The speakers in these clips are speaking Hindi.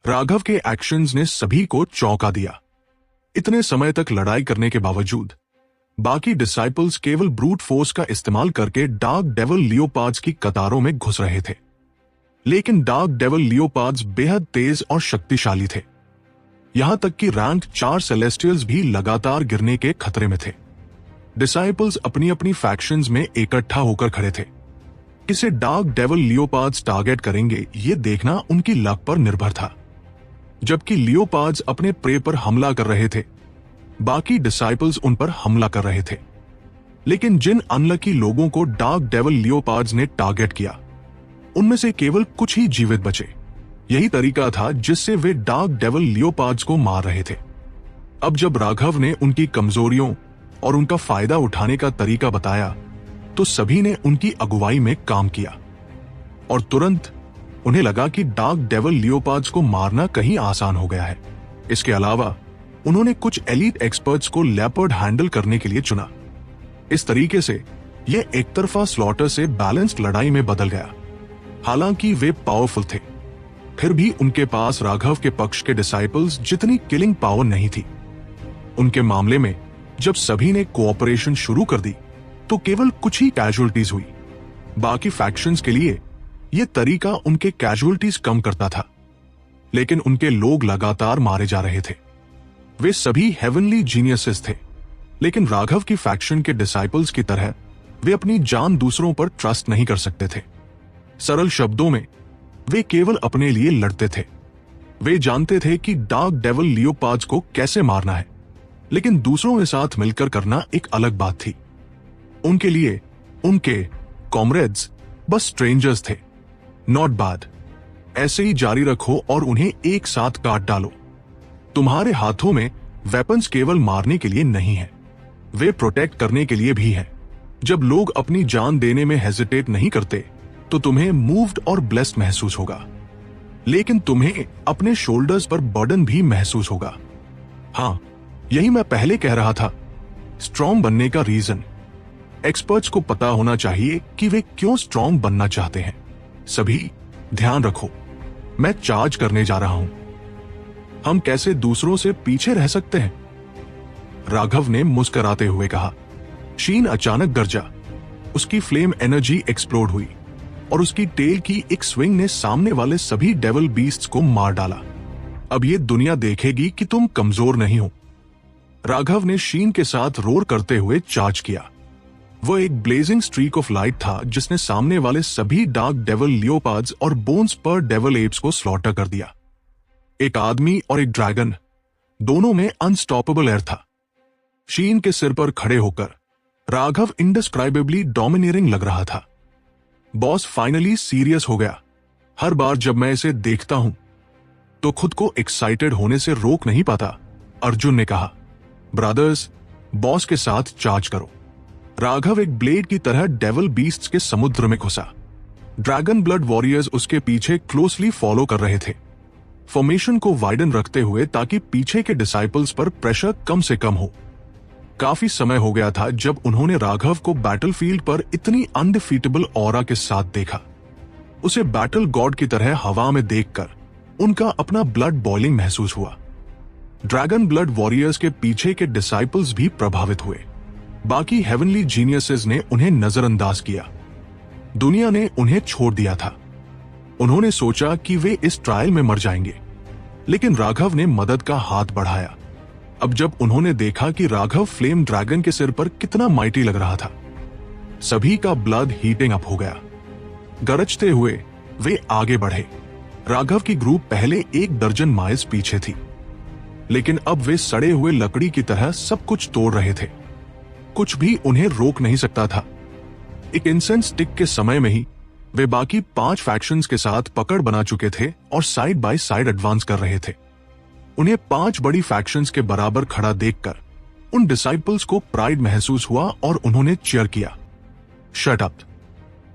राघव के एक्शंस ने सभी को चौंका दिया। इतने समय तक लड़ाई करने के बावजूद बाकी डिसाइपल्स केवल ब्रूट फोर्स का इस्तेमाल करके डार्क डेविल लियोपार्ड्स की कतारों में घुस रहे थे। लेकिन डार्क डेविल लियोपार्ड्स बेहद तेज और शक्तिशाली थे। यहां तक कि रैंक 4 सेलेस्टियल्स भी लगातार गिरने के खतरे में थे। डिसाइपल्स अपनी अपनी फैक्शंस में इकट्ठा होकर खड़े थे। किसे डार्क डेविल लियोपार्ड्स टारगेट करेंगे ये देखना उनकी लक पर निर्भर था। जबकि लियोपार्ड्स अपने प्रे पर हमला कर रहे थे, बाकी डिसाइपल्स उन पर हमला कर रहे थे। लेकिन जिन अनलकी लोगों को डार्क डेविल लियोपार्ड्स ने टारगेट किया, उनमें से केवल कुछ ही जीवित बचे। यही तरीका था जिससे वे डार्क डेविल लियोपार्ड्स को मार रहे थे। अब जब राघव ने उनकी कमजोरियों और उनका फायदा उठाने का तरीका बताया, तो सभी ने उनकी अगुवाई में काम किया और तुरंत उन्हें लगा कि डार्क डेविल लियोपार्ड्स को मारना कहीं आसान हो गया है। इसके अलावा उन्होंने कुछ एलीट एक्सपर्ट्स को लेपर्ड हैंडल करने के लिए चुना। इस तरीके से यह एक तरफा स्लॉटर से बैलेंस्ड लड़ाई में बदल गया। हालांकि वे पावरफुल थे, फिर भी उनके पास राघव के पक्ष के डिसाइपल्स जितनी किलिंग पावर नहीं थी। उनके मामले में जब सभी ने कोऑपरेशन शुरू कर दी तो केवल कुछ ही कैजुअलिटीज हुई। बाकी फैक्शंस के लिए यह तरीका उनके कैजुअलिटीज कम करता था, लेकिन उनके लोग लगातार मारे जा रहे थे। वे सभी हेवनली जीनियसेस थे, लेकिन राघव की फैक्शन के डिसाइपल्स की तरह वे अपनी जान दूसरों पर ट्रस्ट नहीं कर सकते थे। सरल शब्दों में वे केवल अपने लिए लड़ते थे। वे जानते थे कि डार्क डेविल लियोपार्ड्स को कैसे मारना है, लेकिन दूसरों के साथ मिलकर करना एक अलग बात थी। उनके लिए उनके कॉमरेड्स बस स्ट्रेंजर्स थे। Not bad. ऐसे ही जारी रखो और उन्हें एक साथ काट डालो। तुम्हारे हाथों में वेपन्स केवल मारने के लिए नहीं है, वे प्रोटेक्ट करने के लिए भी हैं। जब लोग अपनी जान देने में हेजिटेट नहीं करते तो तुम्हें मूव्ड और ब्लेस्ड महसूस होगा, लेकिन तुम्हें अपने शोल्डर्स पर बर्डन भी महसूस होगा। हाँ, यही मैं पहले कह रहा था। स्ट्रॉन्ग बनने का रीजन एक्सपर्ट्स को पता होना चाहिए कि वे क्यों स्ट्रॉन्ग बनना चाहते हैं। सभी ध्यान रखो, मैं चार्ज करने जा रहा हूं। हम कैसे दूसरों से पीछे रह सकते हैं? राघव ने मुस्कुराते हुए कहा। शीन अचानक गरजा। उसकी फ्लेम एनर्जी एक्सप्लोड हुई और उसकी टेल की एक स्विंग ने सामने वाले सभी डेविल बीस्ट्स को मार डाला। अब ये दुनिया देखेगी कि तुम कमजोर नहीं हो। राघव ने शीन के साथ रोर करते हुए चार्ज किया। वो एक ब्लेजिंग स्ट्रीक ऑफ लाइट था जिसने सामने वाले सभी डार्क डेविल लियोपार्ड्स और बोन्स पर डेविल एप्स को स्लॉटर कर दिया। एक आदमी और एक ड्रैगन, दोनों में अनस्टॉपेबल एयर था। शीन के सिर पर खड़े होकर राघव इंडिस्क्राइबेबली डोमिनेटिंग लग रहा था। बॉस फाइनली सीरियस हो गया। हर बार जब मैं इसे देखता हूं तो खुद को एक्साइटेड होने से रोक नहीं पाता। अर्जुन ने कहा, ब्रदर्स, बॉस के साथ चार्ज करो। राघव एक ब्लेड की तरह डेविल बीस्ट्स के समुद्र में घुसा। ड्रैगन ब्लड वॉरियर्स उसके पीछे क्लोजली फॉलो कर रहे थे, फॉर्मेशन को वाइडन रखते हुए ताकि पीछे के डिसाइपल्स पर प्रेशर कम से कम हो। काफी समय हो गया था जब उन्होंने राघव को बैटलफील्ड पर इतनी अनडिफीटेबल ऑरा के साथ देखा। उसे बैटल गॉड की तरह हवा में देखकर उनका अपना ब्लड बॉइलिंग महसूस हुआ। ड्रैगन ब्लड वॉरियर्स के पीछे के डिसाइपल्स भी प्रभावित हुए। बाकी हेवनली जीनियसेस ने उन्हें नजरअंदाज किया। दुनिया ने उन्हें छोड़ दिया था। उन्होंने सोचा कि वे इस ट्रायल में मर जाएंगे, लेकिन राघव ने मदद का हाथ बढ़ाया। अब जब उन्होंने देखा कि राघव फ्लेम ड्रैगन के सिर पर कितना माइटी लग रहा था, सभी का ब्लड हीटिंग अप हो गया। गरजते हुए वे आगे बढ़े। राघव की ग्रुप पहले 1 दर्जन माइल्स पीछे थी, लेकिन अब वे सड़े हुए लकड़ी की तरह सब कुछ तोड़ रहे थे। कुछ भी उन्हें रोक नहीं सकता था। एक इंसेंस स्टिक के समय में ही वे बाकी 5 फैक्शंस के साथ पकड़ बना चुके थे और साइड बाय साइड एडवांस कर रहे थे। उन्हें 5 बड़ी फैक्शंस के बराबर खड़ा देखकर उन डिसाइपल्स को प्राइड महसूस हुआ और उन्होंने चीयर किया। Shut up.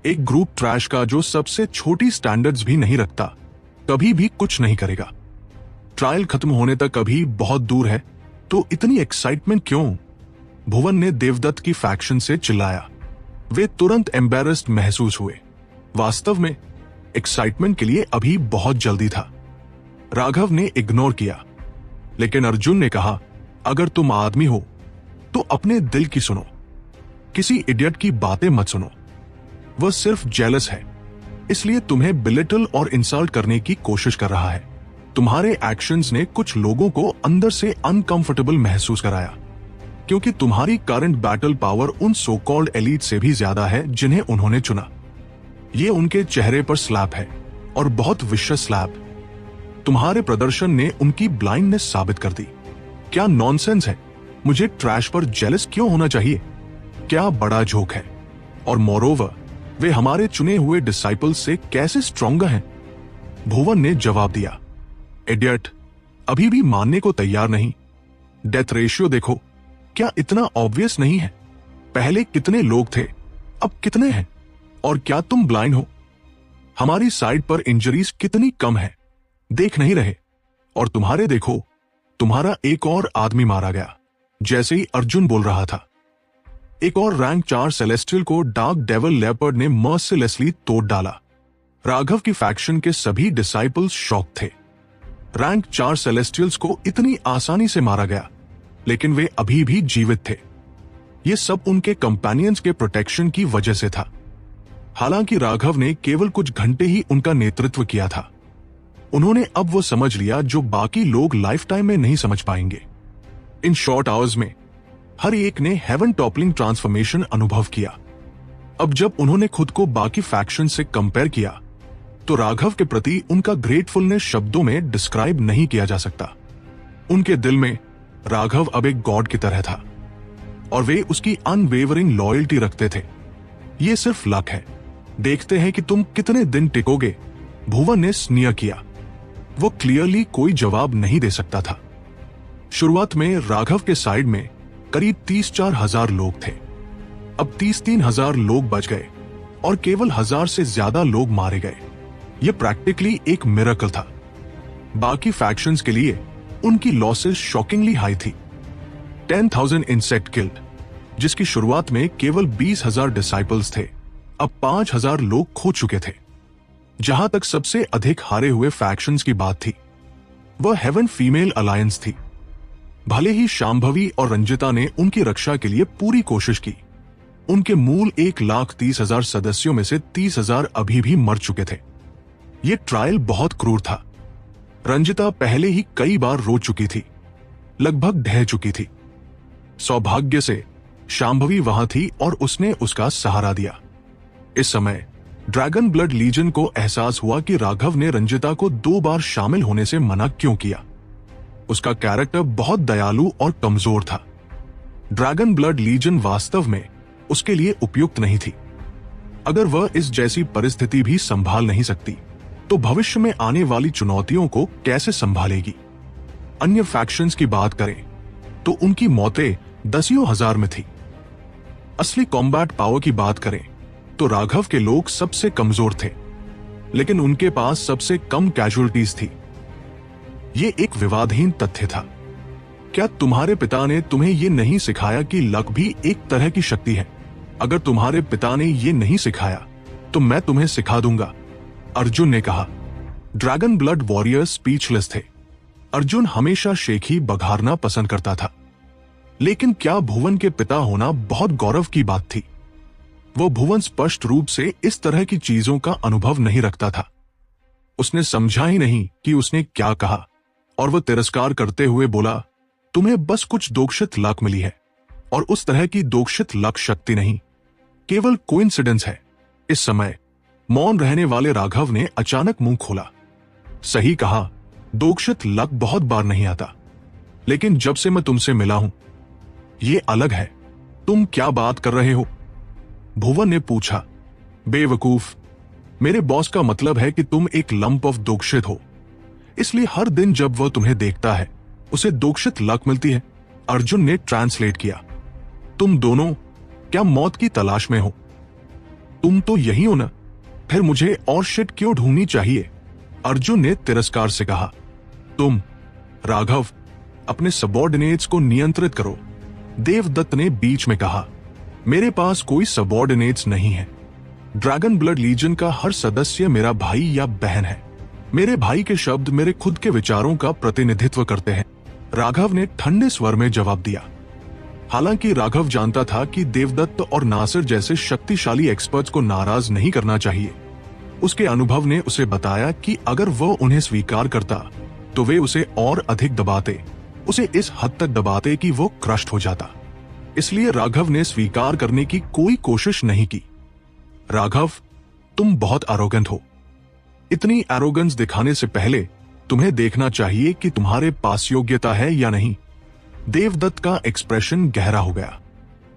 एक ग्रुप ट्रैश का जो सबसे छोटी स्टैंडर्ड्स भी नहीं रखता कभी भी कुछ नहीं करेगा। ट्रायल खत्म होने तक अभी बहुत दूर है, तो इतनी एक्साइटमेंट क्यों? भुवन ने देवदत्त की फैक्शन से चिल्लाया। वे तुरंत एम्बैरेस्ड महसूस हुए। वास्तव में एक्साइटमेंट के लिए अभी बहुत जल्दी था। राघव ने इग्नोर किया, लेकिन अर्जुन ने कहा, अगर तुम आदमी हो तो अपने दिल की सुनो, किसी इडियट की बातें मत सुनो। वह सिर्फ जेलस है, इसलिए तुम्हें बिलिटल और इंसल्ट करने की कोशिश कर रहा है। तुम्हारे एक्शंस ने कुछ लोगों को अंदर से अनकंफर्टेबल महसूस कराया, क्योंकि तुम्हारी करंट बैटल पावर उन सो कॉल्ड एलीट से भी ज्यादा है जिन्हें उन्होंने चुना। ये उनके चेहरे पर स्लैप है, और बहुत विशेष स्लैप। तुम्हारे प्रदर्शन ने उनकी ब्लाइंडनेस साबित कर दी। क्या नॉनसेंस है? मुझे ट्रैश पर जेलस क्यों होना चाहिए? क्या बड़ा जोक है। और मोरोवर, वे हमारे चुने हुए डिसाइपल्स से कैसे स्ट्रॉन्गर हैं? भुवन ने जवाब दिया, इडियट, अभी भी मानने को तैयार नहीं। डेथ रेशियो देखो, क्या इतना ऑब्वियस नहीं है? पहले कितने लोग थे, अब कितने हैं? और क्या तुम ब्लाइंड हो? हमारी साइड पर इंजरीज कितनी कम है, देख नहीं रहे? और तुम्हारे देखो, तुम्हारा एक और आदमी मारा गया जैसे ही अर्जुन बोल रहा था। एक और रैंक 4 सेलेस्टियल को डार्क डेविल लेपर्ड ने मर्सिलेसली तोड़ डाला। राघव की फैक्शन के सभी डिसाइपल्स शॉक थे। रैंक 4 सेलेस्टियल्स को इतनी आसानी से मारा गया, लेकिन वे अभी भी जीवित थे। यह सब उनके कंपेनियंस के प्रोटेक्शन की वजह से था। हालांकि राघव ने केवल कुछ घंटे ही उनका नेतृत्व किया था। उन्होंने अब वो समझ लिया जो बाकी लोग लाइफ टाइम में नहीं समझ पाएंगे। इन शॉर्ट आवर्स में हर एक ने हेवन टॉपलिंग ट्रांसफॉर्मेशन अनुभव किया। अब जब उन्होंने खुद को बाकी फैक्शन से कंपेयर किया, तो राघव के प्रति उनका ग्रेटफुलनेस शब्दों में डिस्क्राइब नहीं किया जा सकता। उनके दिल में राघव अब एक गॉड की तरह था, और वे उसकी अनवेवरिंग लॉयल्टी रखते थे। ये सिर्फ लक है, देखते हैं कि तुम कितने दिन टिकोगे, भुवन ने स्नीयर किया। वो क्लियरली कोई जवाब नहीं दे सकता था। शुरुआत में राघव के साइड में करीब 34 हजार लोग थे। अब 33 हजार लोग बच गए और केवल 1000 से ज्यादा लोग मारे गए। यह प्रैक्टिकली एक मिरेकल था। बाकी फैक्शंस के लिए उनकी लॉसेस शॉकिंगली हाई थी। 10,000 इंसेक्ट किल्ड, जिसकी शुरुआत में केवल 20,000 डिसाइपल्स थे, अब 5,000 लोग खो चुके थे। जहां तक सबसे अधिक हारे हुए फैक्शंस की बात थी, वह हेवन फीमेल अलायंस थी। भले ही शांभवी और रंजिता ने उनकी रक्षा के लिए पूरी कोशिश की, उनके मूल 1,30,000 सदस्यों में से 30,000 अभी भी मर चुके थे। यह ट्रायल बहुत क्रूर था। रंजिता पहले ही कई बार रो चुकी थी, लगभग ढह चुकी थी। सौभाग्य से शांभवी वहां थी और उसने उसका सहारा दिया। इस समय ड्रैगन ब्लड लीजन को एहसास हुआ कि राघव ने रंजिता को 2 बार शामिल होने से मना क्यों किया। उसका कैरेक्टर बहुत दयालु और कमजोर था। ड्रैगन ब्लड लीजन वास्तव में उसके लिए उपयुक्त नहीं थी। अगर वह इस जैसी परिस्थिति भी संभाल नहीं सकती, तो भविष्य में आने वाली चुनौतियों को कैसे संभालेगी? अन्य फैक्शंस की बात करें तो उनकी मौतें दसियों हजार में थी। असली कॉम्बैट पावर की बात करें तो राघव के लोग सबसे कमजोर थे, लेकिन उनके पास सबसे कम कैजुअलिटीज थी। यह एक विवादहीन तथ्य था। क्या तुम्हारे पिता ने तुम्हें यह नहीं सिखाया कि लक भी एक तरह की शक्ति है? अगर तुम्हारे पिता ने यह नहीं सिखाया तो मैं तुम्हें सिखा दूंगा, अर्जुन ने कहा। ड्रैगन ब्लड वॉरियर्स स्पीचलेस थे। अर्जुन हमेशा शेखी बघारना पसंद करता था, लेकिन क्या भुवन के पिता होना बहुत गौरव की बात थी? वो भुवन स्पष्ट रूप से इस तरह की चीजों का अनुभव नहीं रखता था। उसने समझा ही नहीं कि उसने क्या कहा, और वह तिरस्कार करते हुए बोला, तुम्हें बस कुछ दोक्षित लक मिली है, और उस तरह की दोक्षित लक शक्ति नहीं, केवल कोइंसिडेंस है। इस समय मौन रहने वाले राघव ने अचानक मुंह खोला। सही कहा, दोक्षित लक बहुत बार नहीं आता, लेकिन जब से मैं तुमसे मिला हूं, यह अलग है। तुम क्या बात कर रहे हो? भुवन ने पूछा। बेवकूफ, मेरे बॉस का मतलब है कि तुम एक लंप ऑफ दोक्षित हो, इसलिए हर दिन जब वह तुम्हें देखता है उसे दोक्षित लक मिलती है, अर्जुन ने ट्रांसलेट किया। तुम दोनों क्या मौत की तलाश में हो? तुम तो यही हो ना, फिर मुझे और शिट क्यों ढूंढनी चाहिए? अर्जुन ने तिरस्कार से कहा। तुम राघव, अपने सबॉर्डिनेट्स को नियंत्रित करो, देवदत्त ने बीच में कहा। मेरे पास कोई सबॉर्डिनेट्स नहीं है। ड्रैगन ब्लड लीजन का हर सदस्य मेरा भाई या बहन है। मेरे भाई के शब्द मेरे खुद के विचारों का प्रतिनिधित्व करते हैं, राघव ने ठंडे स्वर में जवाब दिया। हालांकि राघव जानता था कि देवदत्त और नासिर जैसे शक्तिशाली एक्सपर्ट्स को नाराज नहीं करना चाहिए। उसके अनुभव ने उसे बताया कि अगर वह उन्हें स्वीकार करता तो वे उसे और अधिक दबाते, उसे इस हद तक दबाते कि वो क्रस्ट हो जाता। इसलिए राघव ने स्वीकार करने की कोई कोशिश नहीं की। राघव, तुम बहुत एरोगेंट हो। इतनी एरोगेंस दिखाने से पहले तुम्हें देखना चाहिए कि तुम्हारे पास योग्यता है या नहीं। देवदत्त का एक्सप्रेशन गहरा हो गया।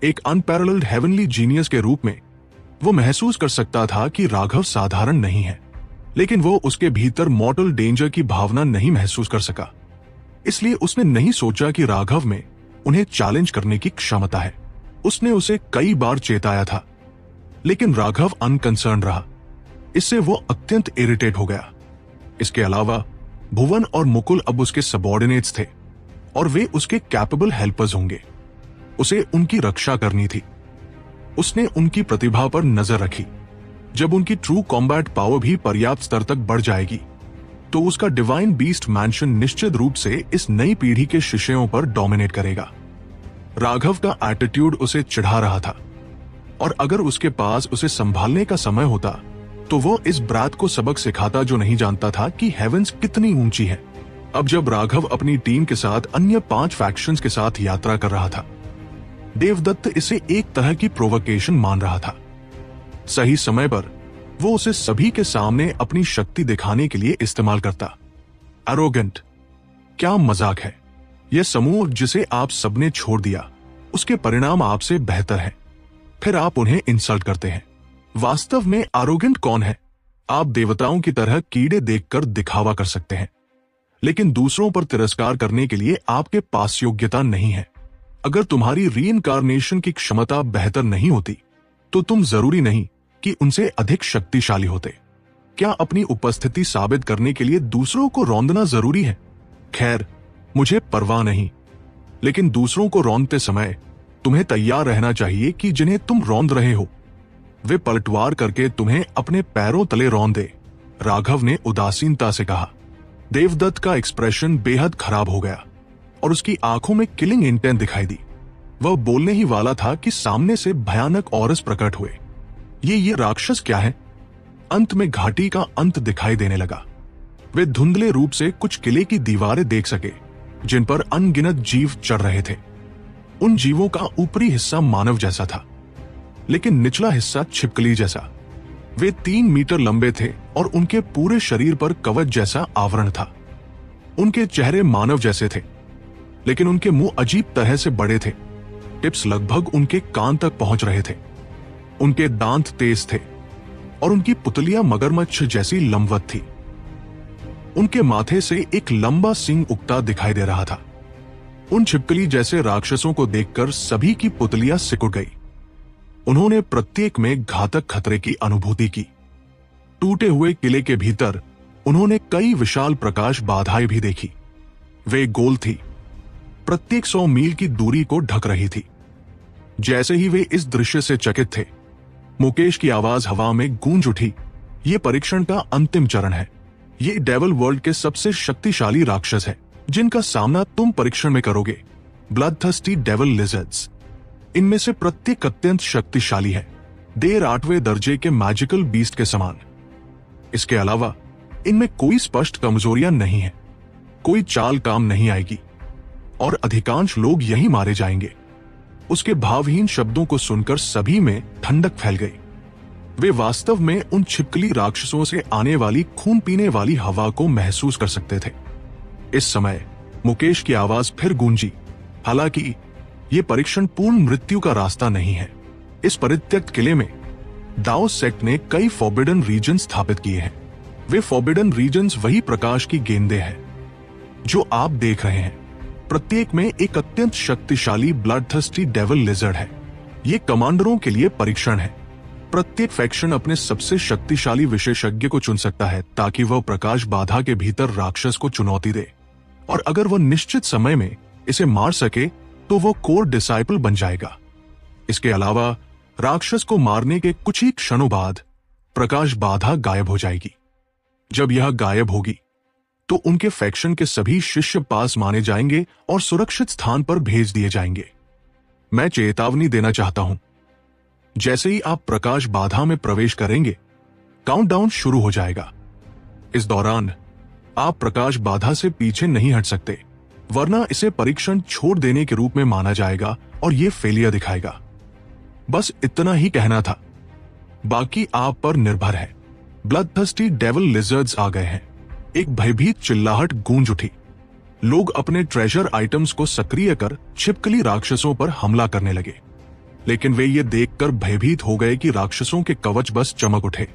एक अनपैरेलल्ड हेवनली जीनियस के रूप में वो महसूस कर सकता था कि राघव साधारण नहीं है, लेकिन वो उसके भीतर मॉर्टल डेंजर की भावना नहीं महसूस कर सका। इसलिए उसने नहीं सोचा कि राघव में उन्हें चैलेंज करने की क्षमता है। उसने उसे कई बार चेताया था, लेकिन राघव अनकंसर्न रहा। इससे वो अत्यंत इरिटेट हो गया। इसके अलावा भुवन और मुकुल अब उसके सबऑर्डिनेट्स थे और वे उसके कैपेबल हेल्पर्स होंगे। उसे उनकी रक्षा करनी थी। उसने उनकी प्रतिभा पर नजर रखी। जब उनकी ट्रू कॉम्बैट पावर भी पर्याप्त स्तर तक बढ़ जाएगी तो उसका डिवाइन बीस्ट मैंशन निश्चित रूप से इस नई पीढ़ी के शिष्यों पर डोमिनेट करेगा। राघव का एटीट्यूड उसे चिढ़ा रहा था और अगर उसके पास उसे संभालने का समय होता तो वो इस ब्रैत को सबक सिखाता जो नहीं जानता था कि हेवेंस कितनी ऊंची है। अब जब राघव अपनी टीम के साथ अन्य 5 फैक्शंस के साथ यात्रा कर रहा था, देवदत्त इसे एक तरह की प्रोवोकेशन मान रहा था। सही समय पर वो उसे सभी के सामने अपनी शक्ति दिखाने के लिए इस्तेमाल करता। एरोगेंट, क्या मजाक है। यह समूह जिसे आप सबने छोड़ दिया, उसके परिणाम आपसे बेहतर हैं, फिर आप उन्हें इंसल्ट करते हैं। वास्तव में एरोगेंट कौन है? आप देवताओं की तरह कीड़े देखकर दिखावा कर सकते हैं, लेकिन दूसरों पर तिरस्कार करने के लिए आपके पास योग्यता नहीं है। अगर तुम्हारी रीइंकार्नेशन की क्षमता बेहतर नहीं होती तो तुम जरूरी नहीं कि उनसे अधिक शक्तिशाली होते। क्या अपनी उपस्थिति साबित करने के लिए दूसरों को रौंदना जरूरी है? खैर, मुझे परवाह नहीं, लेकिन दूसरों को रौंदते समय तुम्हें तैयार रहना चाहिए कि जिन्हें तुम रौंद रहे हो वे पलटवार करके तुम्हें अपने पैरों तले रौंदे, राघव ने उदासीनता से कहा। देवदत्त का एक्सप्रेशन बेहद खराब हो गया और उसकी आंखों में किलिंग इंटेंट दिखाई दी। वह बोलने ही वाला था कि सामने से भयानक औरस प्रकट हुए। ये राक्षस क्या है? अंत में घाटी का अंत दिखाई देने लगा। वे धुंधले रूप से कुछ किले की दीवारें देख सके जिन पर अनगिनत जीव चढ़ रहे थे। उन जीवों का ऊपरी हिस्सा मानव जैसा था, लेकिन निचला हिस्सा छिपकली जैसा। वे 3 मीटर लंबे थे और उनके पूरे शरीर पर कवच जैसा आवरण था। उनके चेहरे मानव जैसे थे, लेकिन उनके मुंह अजीब तरह से बड़े थे। टिप्स लगभग उनके कान तक पहुंच रहे थे। उनके दांत तेज थे और उनकी पुतलियां मगरमच्छ जैसी लंबवत थी। उनके माथे से एक लंबा सींग उगता दिखाई दे रहा था। उन छिपकली जैसे राक्षसों को देखकर सभी की पुतलियां सिकुड़ गई। उन्होंने प्रत्येक में घातक खतरे की अनुभूति की। टूटे हुए किले के भीतर उन्होंने कई विशाल प्रकाश बाधाएं भी देखी। वे गोल थी, प्रत्येक 100 मील की दूरी को ढक रही थी। जैसे ही वे इस दृश्य से चकित थे, मुकेश की आवाज हवा में गूंज उठी। ये परीक्षण का अंतिम चरण है। ये डेविल वर्ल्ड के सबसे शक्तिशाली राक्षस है जिनका सामना तुम परीक्षण में करोगे। ब्लडथर्स्टी डेविल लिजर्ड्स। इनमें से प्रत्येक अत्यंत शक्तिशाली है, देर 8वें दर्जे के मैजिकल बीस्ट के समान। इसके अलावा इनमें कोई स्पष्ट कमजोरियां नहीं है, कोई चाल काम नहीं आएगी और अधिकांश लोग यही मारे जाएंगे। उसके भावहीन शब्दों को सुनकर सभी में ठंडक फैल गई। वे वास्तव में उन छिपकली राक्षसों से आने वाली खून पीने वाली हवा को महसूस कर सकते थे। इस समय मुकेश की आवाज फिर गूंजी। हालांकि यह परीक्षण पूर्ण मृत्यु का रास्ता नहीं है। इस परित्यक्त किले में दाओ सेक्ट ने कई फॉरबिडन रीजन स्थापित किए हैं। वे फॉरबिडन रीजन्स वही प्रकाश की गेंदें हैं जो आप देख रहे हैं। प्रत्येक में एक अत्यंत शक्तिशाली ब्लडथर्स्टी डेविल लिजर्ड है। ये कमांडरों के लिए परीक्षण है। प्रत्येक फैक्शन अपने सबसे शक्तिशाली विशेषज्ञ को चुन सकता है ताकि वह प्रकाश बाधा के भीतर राक्षस को चुनौती दे, और अगर वह निश्चित समय में इसे मार सके तो वो कोर डिसाइपल बन जाएगा। इसके अलावा राक्षस को मारने के कुछ ही क्षणों बाद प्रकाश बाधा गायब हो जाएगी। जब यह गायब होगी तो उनके फैक्शन के सभी शिष्य पास माने जाएंगे और सुरक्षित स्थान पर भेज दिए जाएंगे। मैं चेतावनी देना चाहता हूं, जैसे ही आप प्रकाश बाधा में प्रवेश करेंगे काउंटडाउन शुरू हो जाएगा। इस दौरान आप प्रकाश बाधा से पीछे नहीं हट सकते, वरना इसे परीक्षण छोड़ देने के रूप में माना जाएगा और यह फेलियर दिखाएगा। बस इतना ही कहना था, बाकी आप पर निर्भर है। ब्लडथर्स्टी डेविल लिजर्ड्स आ गए हैं। एक भयभीत चिल्लाहट गूंज उठी। लोग अपने ट्रेजर आइटम्स को सक्रिय कर छिपकली राक्षसों पर हमला करने लगे, लेकिन वे ये देखकर भयभीत हो गए कि राक्षसों के कवच बस चमक उठे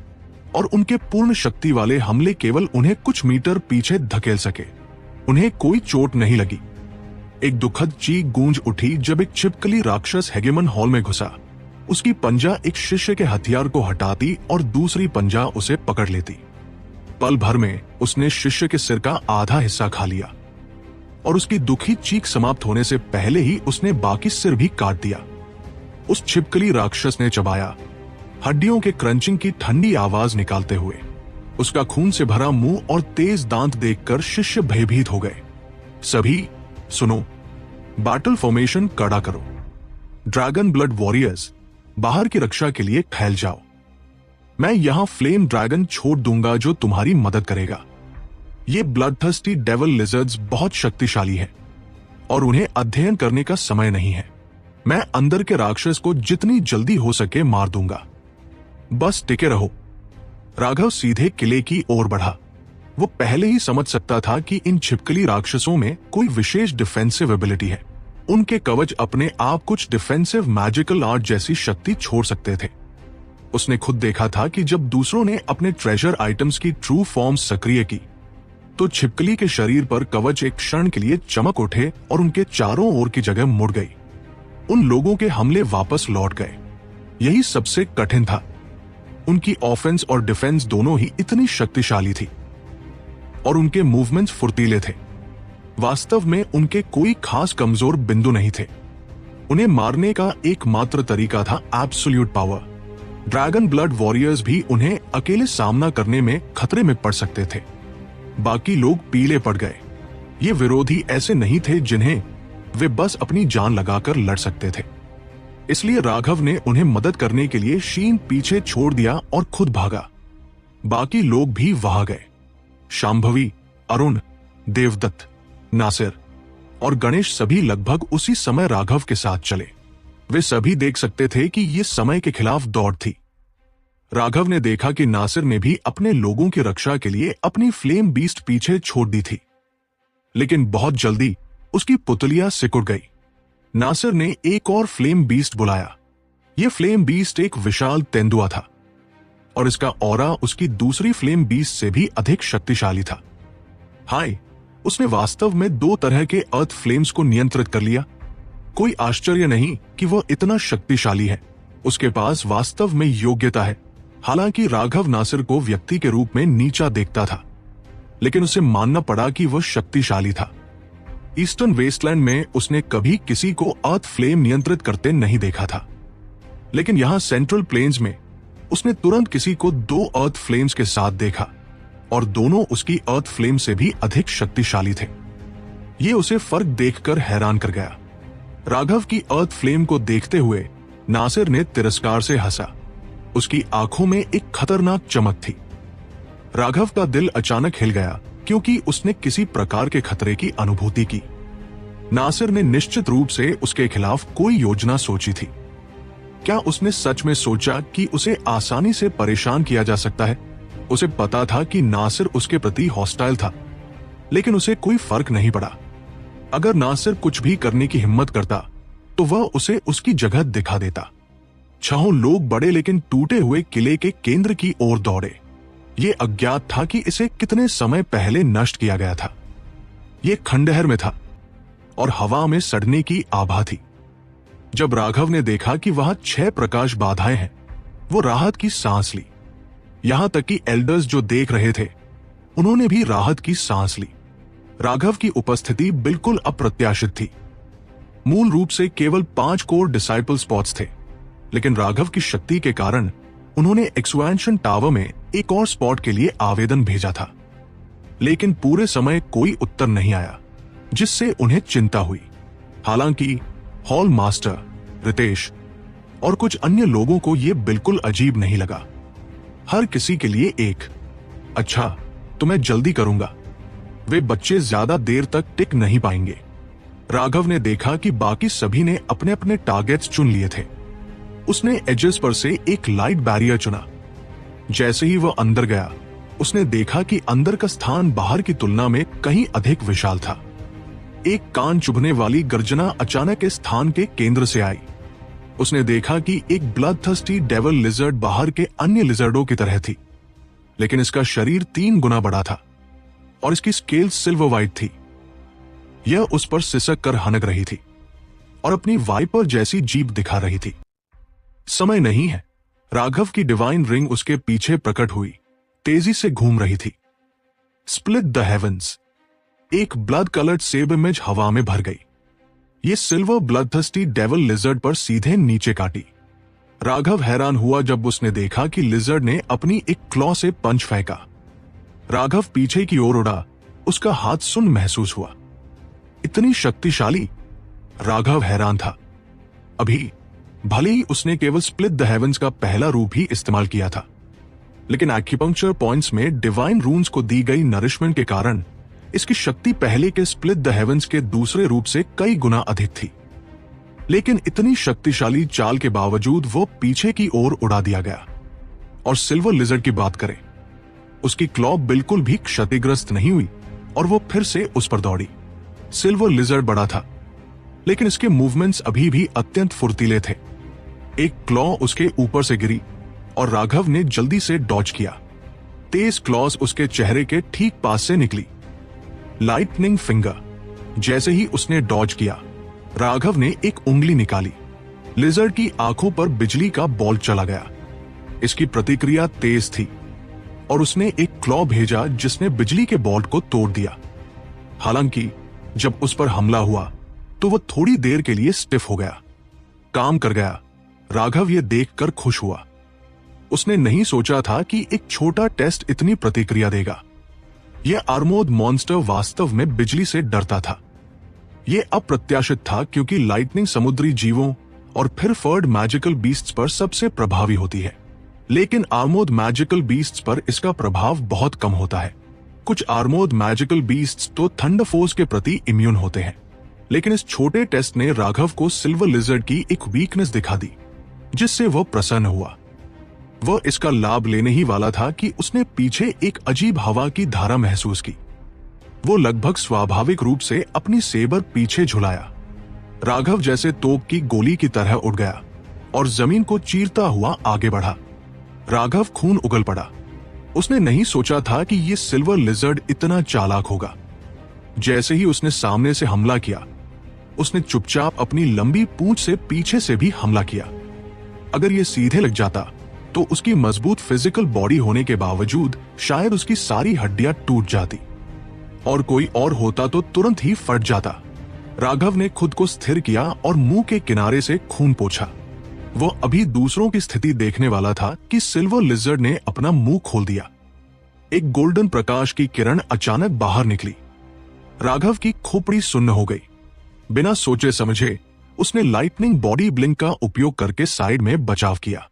और उनके पूर्ण शक्ति वाले हमले केवल उन्हें कुछ मीटर पीछे धकेल सके। उन्हें कोई चोट नहीं लगी। एक दुखद चीख गूंज उठी जब एक छिपकली राक्षस हेगेमन हॉल में घुसा। उसकी पंजा एक शिष्य के हथियार को हटाती और दूसरी पंजा उसे पकड़ लेती। पल भर में उसने शिष्य के सिर का आधा हिस्सा खा लिया और उसकी दुखी चीख समाप्त होने से पहले ही उसने बाकी सिर भी काट दिया। उस छिपकली राक्षस ने चबाया, हड्डियों के क्रंचिंग की ठंडी आवाज निकालते हुए। उसका खून से भरा मुंह और तेज दांत देखकर शिष्य भयभीत हो गए। सभी सुनो, बैटल फॉर्मेशन कड़ा करो। ड्रैगन ब्लड वॉरियर्स, बाहर की रक्षा के लिए फैल जाओ। मैं यहां फ्लेम ड्रैगन छोड़ दूंगा जो तुम्हारी मदद करेगा। ये ब्लडथर्स्टी डेविल लिजर्ड्स बहुत शक्तिशाली हैं और उन्हें अध्ययन करने का समय नहीं है। मैं अंदर के राक्षस को जितनी जल्दी हो सके मार दूंगा। बस टिके रहो। राघव सीधे किले की ओर बढ़ा। वो पहले ही समझ सकता था कि इन छिपकली राक्षसों में कोई विशेष डिफेंसिव एबिलिटी है। उनके कवच अपने आप कुछ डिफेंसिव मैजिकल आर्ट जैसी शक्ति छोड़ सकते थे। उसने खुद देखा था कि जब दूसरों ने अपने ट्रेजर आइटम्स की ट्रू फॉर्म सक्रिय की तो छिपकली के शरीर पर कवच एक क्षण के लिए चमक उठे और उनके चारों ओर की जगह मुड़ गई। उन लोगों के हमले वापस लौट गए। यही सबसे कठिन था। उनकी ऑफेंस और डिफेंस दोनों ही इतनी शक्तिशाली थी और उनके मूवमेंट्स फुर्तीले थे। वास्तव में उनके कोई खास कमजोर बिंदु नहीं थे। उन्हें मारने का एकमात्र तरीका था absolute power. Dragon blood warriors भी उन्हें अकेले सामना करने में खतरे में पड़ सकते थे। बाकी लोग पीले पड़ गए। ये विरोधी ऐसे नहीं थे जिन्हें वे बस अपनी जान लगाकर लड़ सकते थे। इसलिए राघव ने उन्हें मदद करने के लिए शीन पीछे छोड़ दिया और खुद भागा। बाकी लोग भी वहां गए। शांभवी, अरुण, देवदत्त, नासिर और गणेश सभी लगभग उसी समय राघव के साथ चले। वे सभी देख सकते थे कि ये समय के खिलाफ दौड़ थी। राघव ने देखा कि नासिर ने भी अपने लोगों की रक्षा के लिए अपनी फ्लेम बीस्ट पीछे छोड़ दी थी, लेकिन बहुत जल्दी उसकी पुतलियां सिकुड़ गई। नासिर ने एक और फ्लेम बीस्ट बुलाया। यह फ्लेम बीस्ट एक विशाल तेंदुआ था और इसका ऑरा उसकी दूसरी फ्लेम बीस्ट से भी अधिक शक्तिशाली था। हाय, उसने वास्तव में 2 तरह के अर्थ फ्लेम्स को नियंत्रित कर लिया। कोई आश्चर्य नहीं कि वह इतना शक्तिशाली है। उसके पास वास्तव में योग्यता है। हालांकि राघव नासिर को व्यक्ति के रूप में नीचा देखता था, लेकिन उसे मानना पड़ा कि वह शक्तिशाली था। ईस्टर्न वेस्टलैंड में उसने कभी किसी को अर्थ फ्लेम नियंत्रित करते नहीं देखा था, लेकिन यहां सेंट्रल प्लेन्स में उसने तुरंत किसी को 2 अर्थ फ्लेम्स के साथ देखा और दोनों उसकी अर्थ फ्लेम से भी अधिक शक्तिशाली थे। ये उसे फर्क देखकर हैरान कर गया। राघव की अर्थ फ्लेम को देखते हुए नासिर ने तिरस्कार से हंसा। उसकी आंखों में एक खतरनाक चमक थी। राघव का दिल अचानक हिल गया क्योंकि उसने किसी प्रकार के खतरे की अनुभूति की। नासिर ने निश्चित रूप से उसके खिलाफ कोई योजना सोची थी। क्या उसने सच में सोचा कि उसे आसानी से परेशान किया जा सकता है? उसे पता था कि नासिर उसके प्रति हॉस्टाइल था, लेकिन उसे कोई फर्क नहीं पड़ा। अगर नासिर कुछ भी करने की हिम्मत करता तो वह उसे उसकी जगह दिखा देता। 6 लोग बड़े लेकिन टूटे हुए किले के केंद्र की ओर दौड़े। ये अज्ञात था कि इसे कितने समय पहले नष्ट किया गया था। ये खंडहर में था और हवा में सड़ने की आभा थी। जब राघव ने देखा कि वहां 6 प्रकाश बाधाएं हैं, वो राहत की सांस ली। यहां तक कि एल्डर्स जो देख रहे थे, उन्होंने भी राहत की सांस ली। राघव की उपस्थिति बिल्कुल अप्रत्याशित थी। मूल रूप से केवल 5 कोर डिसाइपल स्पॉट्स थे, लेकिन राघव की शक्ति के कारण उन्होंने एक्सपेंशन टावर में एक और स्पॉट के लिए आवेदन भेजा था, लेकिन पूरे समय कोई उत्तर नहीं आया, जिससे उन्हें चिंता हुई। हालांकि हॉल मास्टर, रितेश और कुछ अन्य लोगों को यह बिल्कुल अजीब नहीं लगा। हर किसी के लिए एक अच्छा तो मैं जल्दी करूंगा, वे बच्चे ज्यादा देर तक टिक नहीं पाएंगे। राघव ने देखा कि बाकी सभी ने अपने अपने टारगेट्स चुन लिए थे। उसने एजेस पर से एक लाइट बैरियर चुना। जैसे ही वह अंदर गया, उसने देखा कि अंदर का स्थान बाहर की तुलना में कहीं अधिक विशाल था। एक कान चुभने वाली गर्जना अचानक इस स्थान के केंद्र से आई। उसने देखा कि एक ब्लडथर्स्टी डेविल लिजर्ड बाहर के अन्य लिजर्डों की तरह थी, लेकिन इसका शरीर 3 गुना बड़ा था और इसकी स्केल सिल्वर व्हाइट थी। यह उस पर सिसक कर हनक रही थी और अपनी वाइपर जैसी जीभ दिखा रही थी। समय नहीं है। राघव की डिवाइन रिंग उसके पीछे प्रकट हुई, तेजी से घूम रही थी। Split the heavens. एक ब्लड कलर्ड सेब इमेज हवा में भर गई। ये सिल्वर ब्लडथर्स्टी डेविल लिजर्ड पर सीधे नीचे काटी। राघव हैरान हुआ जब उसने देखा कि लिजर्ड ने अपनी एक क्लॉ से पंच फेंका। राघव पीछे की ओर उड़ा, उसका हाथ सुन्न महसूस हुआ। इतनी शक्तिशाली? राघव हैरान था। अभी भले ही उसने केवल स्प्लिट द हेवंस का पहला रूप ही इस्तेमाल किया था, लेकिन एक्यूपंक्चर पॉइंट्स में डिवाइन रून्स को दी गई नरिशमेंट के कारण इसकी शक्ति पहले के स्प्लिट द हेवंस के दूसरे रूप से कई गुना अधिक थी। लेकिन इतनी शक्तिशाली चाल के बावजूद वो पीछे की ओर उड़ा दिया गया। और सिल्वर लिजर्ड की बात करें, उसकी क्लॉ बिल्कुल भी क्षतिग्रस्त नहीं हुई और वो फिर से उस पर दौड़ी। सिल्वर लिजर्ड बड़ा था, लेकिन इसके मूवमेंट्स अभी भी अत्यंत फुर्तीले थे। एक क्लॉ उसके ऊपर से गिरी और राघव ने जल्दी से डॉज किया। तेज क्लॉज उसके चेहरे के ठीक पास से निकली। Lightning finger. जैसे ही उसने डॉज किया, राघव ने एक उंगली निकाली। लिजर्ड की आंखों पर बिजली का बॉल चला गया। इसकी प्रतिक्रिया तेज थी और उसने एक क्लॉ भेजा जिसने बिजली के बॉल को तोड़ दिया। हालांकि जब उस पर हमला हुआ तो वह थोड़ी देर के लिए स्टिफ हो गया। काम कर गया। राघव यह देखकर खुश हुआ। उसने नहीं सोचा था कि एक छोटा टेस्ट इतनी प्रतिक्रिया देगा। यह आर्मोर्ड मॉन्स्टर वास्तव में बिजली से डरता था। यह अप्रत्याशित था क्योंकि लाइटनिंग समुद्री जीवों और फिर फर्ड मैजिकल बीस्ट्स पर सबसे प्रभावी होती है, लेकिन आर्मोर्ड मैजिकल बीस्ट्स पर इसका प्रभाव बहुत कम होता है। कुछ आर्मोर्ड मैजिकल बीस्ट्स तो थंडर फोर्स के प्रति इम्यून होते हैं, लेकिन इस छोटे टेस्ट ने राघव को सिल्वर लिजर्ड की एक वीकनेस दिखा दी, जिससे वह प्रसन्न हुआ। वह इसका लाभ लेने ही वाला था कि उसने पीछे एक अजीब हवा की धारा महसूस की। वो लगभग स्वाभाविक रूप से अपनी सेबर पीछे झुलाया। राघव जैसे तोप की गोली की तरह उड़ गया और जमीन को चीरता हुआ आगे बढ़ा। राघव खून उगल पड़ा। उसने नहीं सोचा था कि यह सिल्वर लिजर्ड इतना चालाक होगा। जैसे ही उसने सामने से हमला किया, उसने चुपचाप अपनी लंबी पूंछ से पीछे से भी हमला किया। अगर यह सीधे लग जाता तो उसकी मजबूत फिजिकल बॉडी होने के बावजूद शायद उसकी सारी हड्डियां टूट जाती और कोई और होता तो तुरंत ही फट जाता। राघव ने खुद को स्थिर किया और मुंह के किनारे से खून पोंछा। वह अभी दूसरों की स्थिति देखने वाला था कि सिल्वर लिजर्ड ने अपना मुंह खोल दिया। एक गोल्डन प्रकाश की किरण अचानक बाहर निकली। राघव की खोपड़ी सुन्न हो गई। बिना सोचे समझे उसने लाइटनिंग बॉडी ब्लिंक का उपयोग करके साइड में बचाव किया।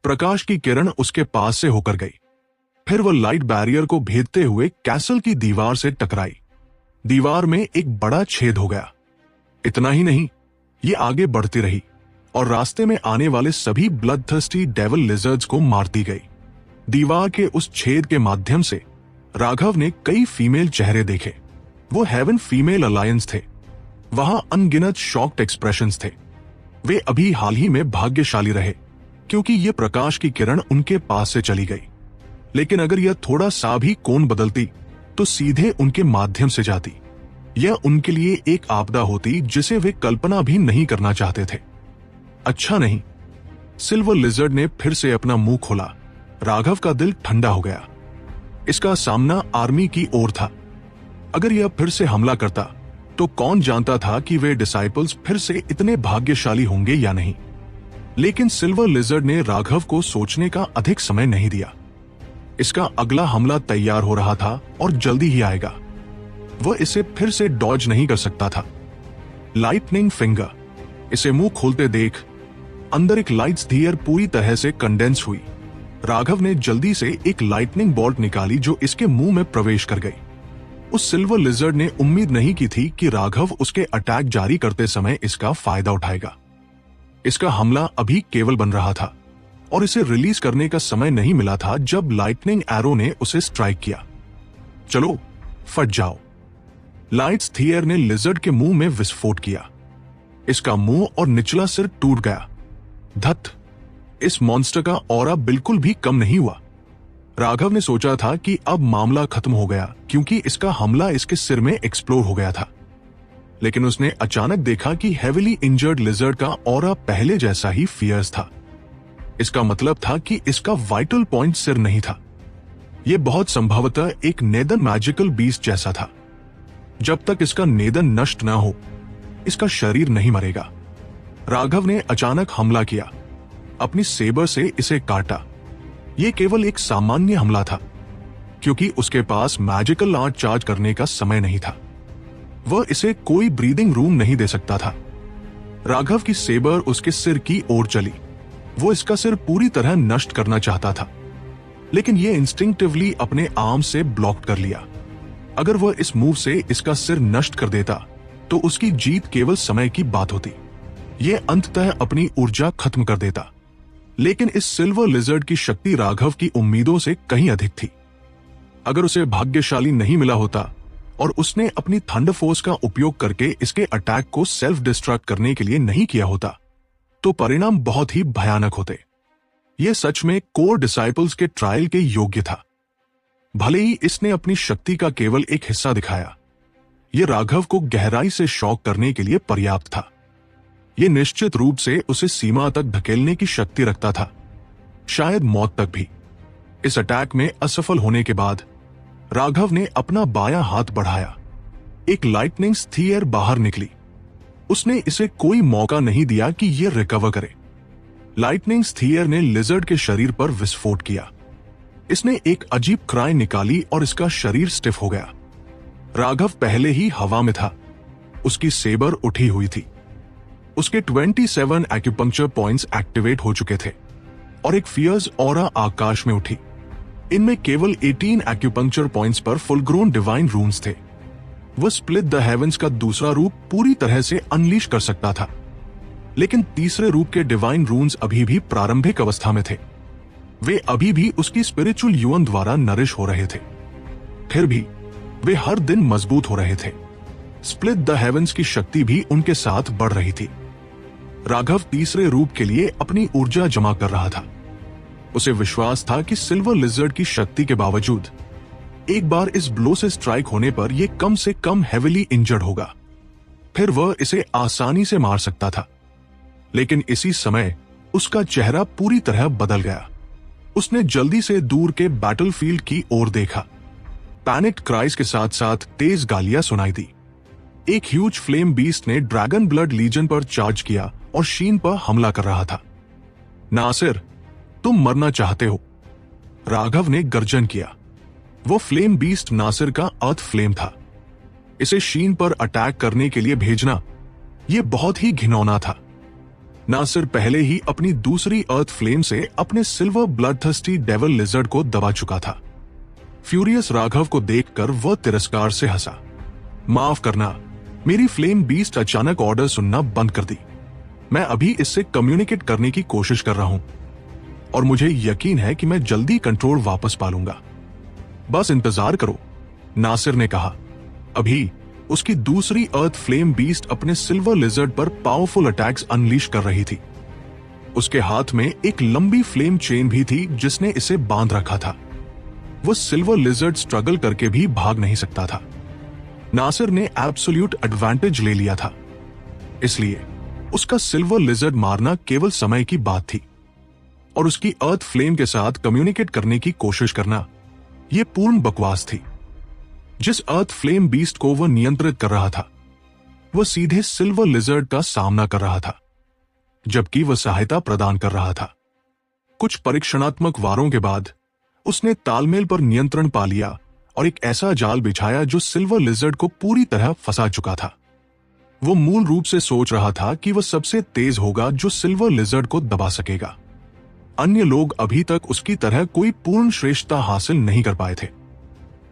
प्रकाश की किरण उसके पास से होकर गई। फिर वह लाइट बैरियर को भेदते हुए कैसल की दीवार से टकराई। दीवार में एक बड़ा छेद हो गया। इतना ही नहीं, ये आगे बढ़ती रही और रास्ते में आने वाले सभी ब्लडथर्स्टी डेविल लिजर्ड्स को मारती गई। दीवार के उस छेद के माध्यम से राघव ने कई फीमेल चेहरे देखे। वो हेवन फीमेल अलायंस थे। वहां अनगिनत शॉक्ड एक्सप्रेशंस थे। वे अभी हाल ही में भाग्यशाली रहे क्योंकि यह प्रकाश की किरण उनके पास से चली गई, लेकिन अगर यह थोड़ा सा भी कोण बदलती तो सीधे उनके माध्यम से जाती। यह उनके लिए एक आपदा होती जिसे वे कल्पना भी नहीं करना चाहते थे। अच्छा नहीं। सिल्वर लिजर्ड ने फिर से अपना मुंह खोला। राघव का दिल ठंडा हो गया। इसका सामना आर्मी की ओर था। अगर यह फिर से हमला करता तो कौन जानता था कि वे डिसाइपल्स फिर से इतने भाग्यशाली होंगे या नहीं। लेकिन सिल्वर लिजर्ड ने राघव को सोचने का अधिक समय नहीं दिया। इसका अगला हमला तैयार हो रहा था और जल्दी ही आएगा। वह इसे फिर से डॉज नहीं कर सकता था। Lightning finger. इसे मुंह खोलते देख अंदर एक लाइट स्फीयर पूरी तरह से कंडेंस हुई। राघव ने जल्दी से एक लाइटनिंग बोल्ट निकाली जो इसके मुंह में प्रवेश कर गई। उस सिल्वर लिजर्ड ने उम्मीद नहीं की थी कि राघव उसके अटैक जारी करते समय इसका फायदा उठाएगा। इसका हमला अभी केवल बन रहा था और इसे रिलीज करने का समय नहीं मिला था जब लाइटनिंग एरो ने उसे स्ट्राइक किया। चलो फट जाओ। लाइट स्फीयर ने लिजर्ड के मुंह में विस्फोट किया। इसका मुंह और निचला सिर टूट गया। धत, इस मॉन्स्टर का ऑरा बिल्कुल भी कम नहीं हुआ। राघव ने सोचा था कि अब मामला खत्म हो गया क्योंकि इसका हमला इसके सिर में एक्सप्लोर हो गया था। लेकिन उसने अचानक देखा कि हेविली इंजर्ड लिजर्ड का ऑरा पहले जैसा ही फियर्स था। इसका मतलब था कि इसका वाइटल पॉइंट सिर नहीं था। यह बहुत संभवतः एक नेदन मैजिकल बीस्ट जैसा था। जब तक इसका नेदन नष्ट न हो, इसका शरीर नहीं मरेगा। राघव ने अचानक हमला किया। अपनी सेबर से इसे काटा। यह केवल एक सामान्य हमला था क्योंकि उसके पास मैजिकल आर्ट चार्ज करने का समय नहीं था। वह इसे कोई ब्रीदिंग रूम नहीं दे सकता था। राघव की सेबर उसके सिर की ओर चली। वो इसका सिर पूरी तरह नष्ट करना चाहता था, लेकिन यह इंस्टिंक्टिवली अपने आर्म से ब्लॉक कर लिया। अगर वह इस मूव से इसका सिर नष्ट कर देता तो उसकी जीत केवल समय की बात होती। यह अंततः अपनी ऊर्जा खत्म कर देता। लेकिन इस सिल्वर लिजर्ड की शक्ति राघव की उम्मीदों से कहीं अधिक थी। अगर उसे भाग्यशाली नहीं मिला होता और उसने अपनी थंडर फोर्स का उपयोग करके इसके अटैक को सेल्फ डिस्ट्रक्ट करने के लिए नहीं किया होता, तो परिणाम बहुत ही भयानक होते। यह सच में कोर डिसाइपल्स के ट्रायल के योग्य था। भले ही इसने अपनी शक्ति का केवल एक हिस्सा दिखाया, यह राघव को गहराई से शॉक करने के लिए पर्याप्त था। यह निश्चित रूप से उसे सीमा तक धकेलने की शक्ति रखता था, शायद मौत तक भी। इस अटैक में असफल होने के बाद राघव ने अपना बायां हाथ बढ़ाया। एक लाइटनिंग स्फीयर बाहर निकली। उसने इसे कोई मौका नहीं दिया कि यह रिकवर करे। लाइटनिंग स्फीयर ने लिजर्ड के शरीर पर विस्फोट किया। इसने एक अजीब क्राई निकाली और इसका शरीर स्टिफ हो गया। राघव पहले ही हवा में था। उसकी सेबर उठी हुई थी। उसके 27 एक्यूपंक्चर पॉइंट्स एक्टिवेट हो चुके थे और एक फियर्स ऑरा आकाश में उठी। इनमें केवल 18 एक्यूपंक्चर पॉइंट्स पर फुल ग्रोन डिवाइन रून्स थे। वह स्प्लिट द हेवंस का दूसरा रूप पूरी तरह से अनलीश कर सकता था, लेकिन तीसरे रूप के डिवाइन रून्स अभी भी प्रारंभिक अवस्था में थे। वे अभी भी उसकी स्पिरिचुअल युवन द्वारा नरिश हो रहे थे। फिर भी वे हर दिन मजबूत हो रहे थे। स्प्लिट द हेवंस की शक्ति भी उनके साथ बढ़ रही थी। राघव तीसरे रूप के लिए अपनी ऊर्जा जमा कर रहा था। उसे विश्वास था कि सिल्वर लिजर्ड की शक्ति के बावजूद एक बार इस ब्लो से स्ट्राइक होने पर यह कम से कम हेविली इंजर्ड होगा। फिर वह इसे आसानी से मार सकता था। लेकिन इसी समय उसका चेहरा पूरी तरह बदल गया। उसने जल्दी से दूर के बैटलफील्ड की ओर देखा। पैनिक क्राइज के साथ साथ तेज गालियां सुनाई दी। एक ह्यूज फ्लेम बीस्ट ने ड्रैगन ब्लड लीजन पर चार्ज किया और शीन पर हमला कर रहा था। नासिर, तुम मरना चाहते हो, राघव ने गर्जन किया। वो फ्लेम बीस्ट नासिर का अर्थ फ्लेम था। इसे शीन पर अटैक करने के लिए भेजना यह बहुत ही घिनौना था। नासिर पहले ही अपनी दूसरी अर्थ फ्लेम से अपने सिल्वर ब्लडथर्स्टी डेविल लिजर्ड को दबा चुका था। फ्यूरियस राघव को देखकर वह तिरस्कार से हंसा। माफ करना, मेरी फ्लेम बीस्ट अचानक ऑर्डर सुनना बंद कर दी। मैं अभी इससे कम्युनिकेट करने की कोशिश कर रहा हूं और मुझे यकीन है कि मैं जल्दी कंट्रोल वापस पा लूंगा। बस इंतजार करो, नासिर ने कहा। अभी उसकी दूसरी अर्थ फ्लेम बीस्ट अपने सिल्वर लिजर्ड पर पावरफुल अटैक्स अनलीश कर रही थी। उसके हाथ में एक लंबी फ्लेम चेन भी थी जिसने इसे बांध रखा था। वह सिल्वर लिजर्ड स्ट्रगल करके भी भाग नहीं सकता था। नासिर ने एब्सोल्यूट एडवांटेज ले लिया था, इसलिए उसका सिल्वर लिजर्ड मारना केवल समय की बात थी और उसकी अर्थ फ्लेम के साथ कम्युनिकेट करने की कोशिश करना यह पूर्ण बकवास थी। जिस अर्थ फ्लेम बीस्ट को वह नियंत्रित कर रहा था, वह सीधे सिल्वर लिजर्ड का सामना कर रहा था। जबकि वह सहायता प्रदान कर रहा था। कुछ परीक्षणात्मक वारों के बाद उसने तालमेल पर नियंत्रण पा लिया और एक ऐसा जाल बिछाया जो सिल्वर लिजर्ड को पूरी तरह फंसा चुका था। वो मूल रूप से सोच रहा था कि वह सबसे तेज होगा जो सिल्वर लिजर्ड को दबा सकेगा। अन्य लोग अभी तक उसकी तरह कोई पूर्ण श्रेष्ठता हासिल नहीं कर पाए थे,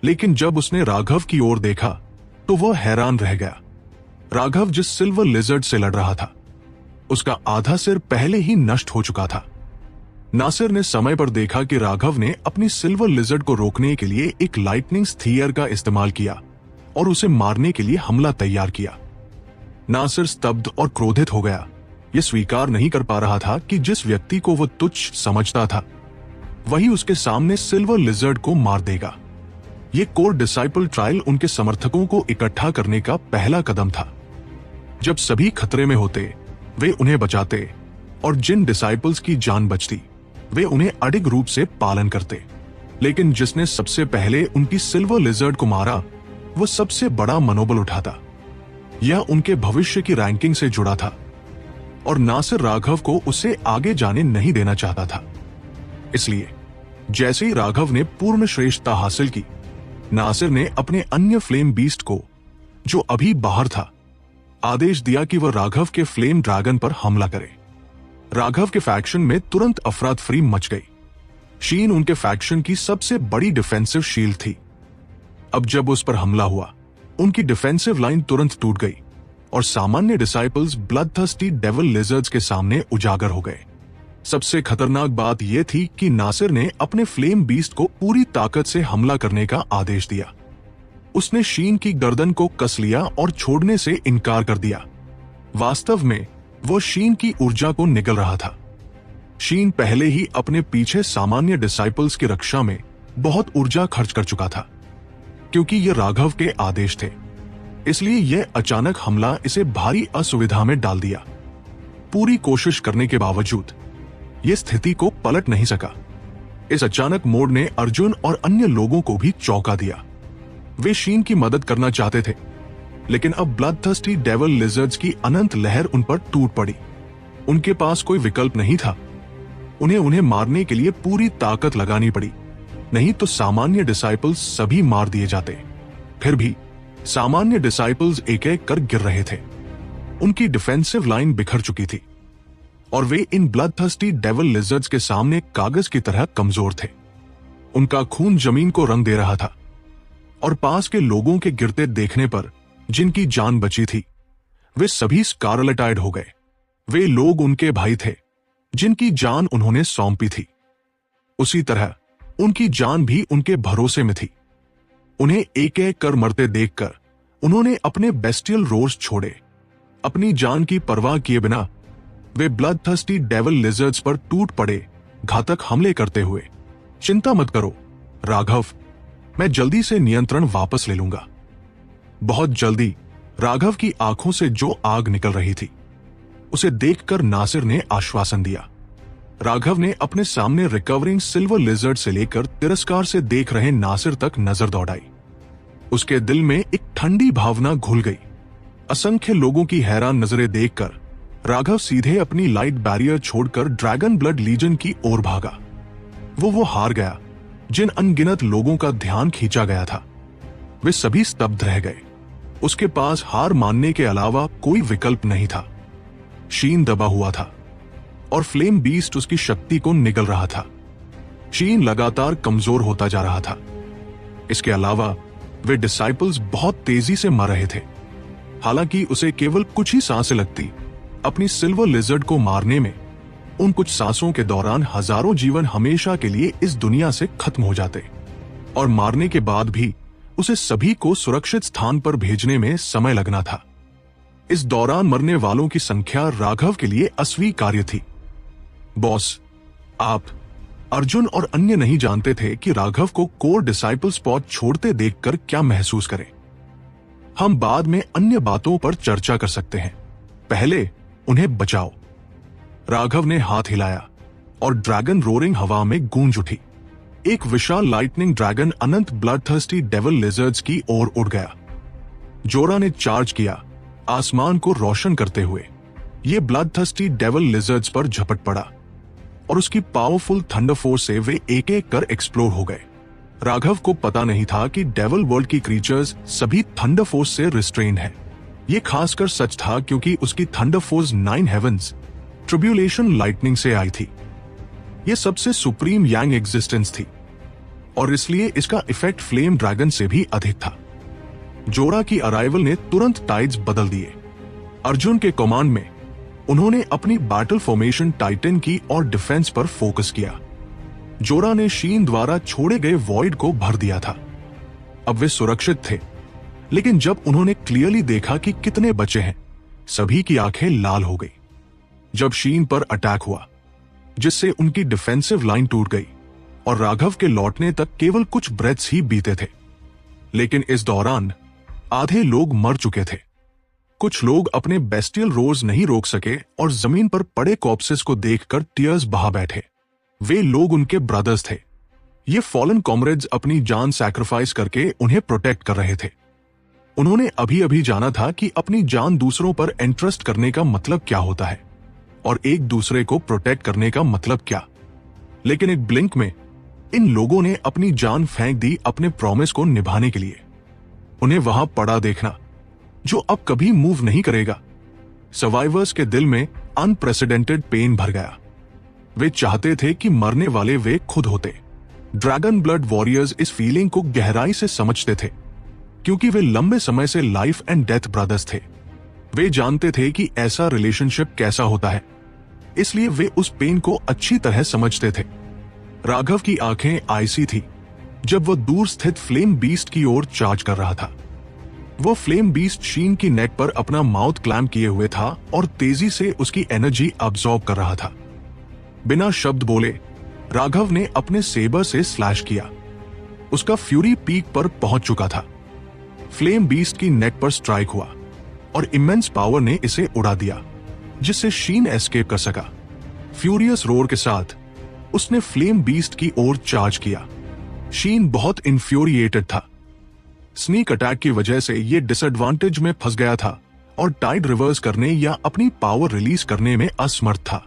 लेकिन जब उसने राघव की ओर देखा तो वह हैरान रह गया। राघव जिस सिल्वर लिजर्ड से लड़ रहा था उसका आधा सिर पहले ही नष्ट हो चुका था। नासिर ने समय पर देखा कि राघव ने अपनी सिल्वर लिजर्ड को रोकने के लिए एक लाइटनिंग स्फीयर का इस्तेमाल किया और उसे मारने के लिए हमला तैयार किया। नासिर स्तब्ध और क्रोधित हो गया। यह स्वीकार नहीं कर पा रहा था कि जिस व्यक्ति को वह तुच्छ समझता था वही उसके सामने सिल्वर लिजर्ड को मार देगा। यह कोर डिसाइपल ट्रायल उनके समर्थकों को इकट्ठा करने का पहला कदम था। जब सभी खतरे में होते वे उन्हें बचाते और जिन डिसाइपल्स की जान बचती वे उन्हें अडिग रूप से पालन करते। लेकिन जिसने सबसे पहले उनकी सिल्वर लिजर्ड को मारा वो सबसे बड़ा मनोबल उठाता। यह उनके भविष्य की रैंकिंग से जुड़ा था और नासिर राघव को उसे आगे जाने नहीं देना चाहता था। इसलिए जैसे ही राघव ने पूर्ण श्रेष्ठता हासिल की, नासिर ने अपने अन्य फ्लेम बीस्ट को, जो अभी बाहर था, आदेश दिया कि वह राघव के फ्लेम ड्रैगन पर हमला करे। राघव के फैक्शन में तुरंत अफरा-तफरी मच गई। शीन उनके फैक्शन की सबसे बड़ी डिफेंसिव शील्ड थी। अब जब उस पर हमला हुआ, उनकी डिफेंसिव लाइन तुरंत टूट गई और सामान्य डिसाइपल्स ब्लडथर्स्टी डेविल लिजर्ड्स के सामने उजागर हो गए। सबसे खतरनाक बात यह थी कि नासिर ने अपने फ्लेम बीस्ट को पूरी ताकत से हमला करने का आदेश दिया। उसने शीन की गर्दन को कस लिया और छोड़ने से इनकार कर दिया। वास्तव में वो शीन की ऊर्जा को निगल रहा था। शीन पहले ही अपने पीछे सामान्य डिसाइपल्स की रक्षा में बहुत ऊर्जा खर्च कर चुका था, क्योंकि ये राघव के आदेश थे। इसलिए यह अचानक हमला इसे भारी असुविधा में डाल दिया। पूरी कोशिश करने के बावजूद यह स्थिति को पलट नहीं सका। इस अचानक मोड़ ने अर्जुन और अन्य लोगों को भी चौंका दिया। वे शीन की मदद करना चाहते थे, लेकिन अब ब्लडथर्स्टी डेविल लिजर्ड्स की अनंत लहर उन पर टूट पड़ी। उनके पास कोई विकल्प नहीं था। उन्हें मारने के लिए पूरी ताकत लगानी पड़ी, नहीं तो सामान्य डिसाइपल्स सभी मार दिए जाते। फिर भी सामान्य डिसाइपल्स एक एक कर गिर रहे थे। उनकी डिफेंसिव लाइन बिखर चुकी थी और वे इन ब्लडथर्स्टी डेविल लिजर्ड्स के सामने कागज की तरह कमजोर थे। उनका खून जमीन को रंग दे रहा था और पास के लोगों के गिरते देखने पर जिनकी जान बची थी वे सभी स्कारलेटाइड हो गए। वे लोग उनके भाई थे जिनकी जान उन्होंने सौंपी थी। उसी तरह उनकी जान भी उनके भरोसे में थी। उन्हें एक एक कर मरते देखकर उन्होंने अपने बेस्टियल रोर्स छोड़े। अपनी जान की परवाह किए बिना वे ब्लडथर्स्टी डेविल लिजर्ड्स पर टूट पड़े, घातक हमले करते हुए। चिंता मत करो राघव, मैं जल्दी से नियंत्रण वापस ले लूंगा। बहुत जल्दी राघव की आंखों से जो आग निकल रही थी उसे देखकर नासिर ने आश्वासन दिया। राघव ने अपने सामने रिकवरिंग सिल्वर लिजर्ड से लेकर तिरस्कार से देख रहे नासिर तक नजर दौड़ाई। उसके दिल में एक ठंडी भावना घुल गई। असंख्य लोगों की हैरान नजरें देखकर राघव सीधे अपनी लाइट बैरियर छोड़कर ड्रैगन ब्लड लीजन की ओर भागा। वो हार गया जिन अनगिनत लोगों का ध्यान खींचा गया था। वे सभी स्तब्ध रह गए। उसके पास हार मानने के अलावा कोई विकल्प नहीं था। शीन दबा हुआ था और फ्लेम बीस्ट उसकी शक्ति को निगल रहा था। शीन लगातार कमजोर होता जा रहा था। इसके अलावा वे डिसाइपल्स बहुत तेजी से मर रहे थे। हालांकि उसे केवल कुछ ही सांसें लगती। अपनी सिल्वर लिजर्ड को मारने में उन कुछ सांसों के दौरान हजारों जीवन हमेशा के लिए इस दुनिया से खत्म हो जाते और मारने के बाद भी उसे सभी को सुरक्षित स्थान पर भेजने में समय लगना था। इस दौरान मरने वालों की संख्या राघव के लिए अस्वीकार्य थी। बॉस, आप, अर्जुन और अन्य नहीं जानते थे कि राघव को कोर डिसाइपल स्पॉट छोड़ते देखकर क्या महसूस करें। हम बाद में अन्य बातों पर चर्चा कर सकते हैं, पहले उन्हें बचाओ। राघव ने हाथ हिलाया और ड्रैगन रोरिंग हवा में गूंज उठी। एक विशाल लाइटनिंग ड्रैगन अनंत ब्लडथर्स्टी डेविल लिजर्ड्स की ओर उड़ गया। जोरा ने चार्ज किया, आसमान को रोशन करते हुए। ये ब्लडथर्स्टी डेविल लिजर्ड्स पर झपट पड़ा और उसकी पावरफुल थंडर फोर्स से वे एक एक कर एक्सप्लोर हो गए। राघव को पता नहीं था कि डेविल वर्ल्ड की क्रीचर्स सभी थंडर फोर्स से रिस्ट्रेन्ड है। ये खासकर सच था क्योंकि उसकी thunder force 9 heavens tribulation lightning से आई थी। ये सबसे सुप्रीम यांग एग्जिस्टेंस थी और इसलिए इसका इफेक्ट फ्लेम ड्रैगन से भी अधिक था। जोरा की अराइवल ने तुरंत टाइड्स बदल दिए। अर्जुन के कमांड में उन्होंने अपनी बैटल फॉर्मेशन टाइटन की और डिफेंस पर फोकस किया। जोरा ने शीन द्वारा छोड़े गए वॉइड को भर दिया था। अब वे सुरक्षित थे, लेकिन जब उन्होंने क्लियरली देखा कि कितने बचे हैं, सभी की आंखें लाल हो गई। जब शीन पर अटैक हुआ, जिससे उनकी डिफेंसिव लाइन टूट गई और राघव के लौटने तक केवल कुछ ब्रेथ्स ही बीते थे। लेकिन इस दौरान आधे लोग मर चुके थे। कुछ लोग अपने बेस्टियल रोर्स नहीं रोक सके और जमीन पर पड़े कॉर्प्सेस को देखकर टीयर्स बहा बैठे। वे लोग उनके ब्रदर्स थे। ये फॉलन कॉमरेड्स अपनी जान सैक्रिफाइस करके उन्हें प्रोटेक्ट कर रहे थे। उन्होंने अभी अभी जाना था कि अपनी जान दूसरों पर एंट्रस्ट करने का मतलब क्या होता है और एक दूसरे को प्रोटेक्ट करने का मतलब क्या। लेकिन एक ब्लिंक में इन लोगों ने अपनी जान फेंक दी अपने प्रॉमिस को निभाने के लिए। उन्हें वहां पड़ा देखना, जो अब कभी मूव नहीं करेगा, सर्वाइवर्स के दिल में अनप्रेसिडेंटेड पेन भर गया। वे चाहते थे कि मरने वाले वे खुद होते। ड्रैगन ब्लड वॉरियर्स इस फीलिंग को गहराई से समझते थे, क्योंकि वे लंबे समय से लाइफ एंड डेथ ब्रदर्स थे। वे जानते थे कि ऐसा रिलेशनशिप कैसा होता है, इसलिए वे उस पेन को अच्छी तरह समझते थे। राघव की आंखें आईसी थी जब वह दूर स्थित फ्लेम बीस्ट की ओर चार्ज कर रहा था। वो फ्लेम बीस्ट शीन की नेक पर अपना माउथ क्लैम्प किए हुए था और तेजी से उसकी एनर्जी अब्सॉर्ब कर रहा था। बिना शब्द बोले राघव ने अपने सेबर से स्लैश किया। उसका फ्यूरी पीक पर पहुंच चुका था। फ्लेम बीस्ट की नेक पर स्ट्राइक हुआ और इमेंस पावर ने इसे उड़ा दिया, जिससे शीन एस्केप कर सका। फ्यूरियस रोर के साथ उसने फ्लेम बीस्ट की ओर चार्ज किया। शीन बहुत इन्फ्यूरिएटेड था। स्नीक अटैक की वजह से ये डिसएडवांटेज में फंस गया था और टाइड रिवर्स करने या अपनी पावर रिलीज करने में असमर्थ था।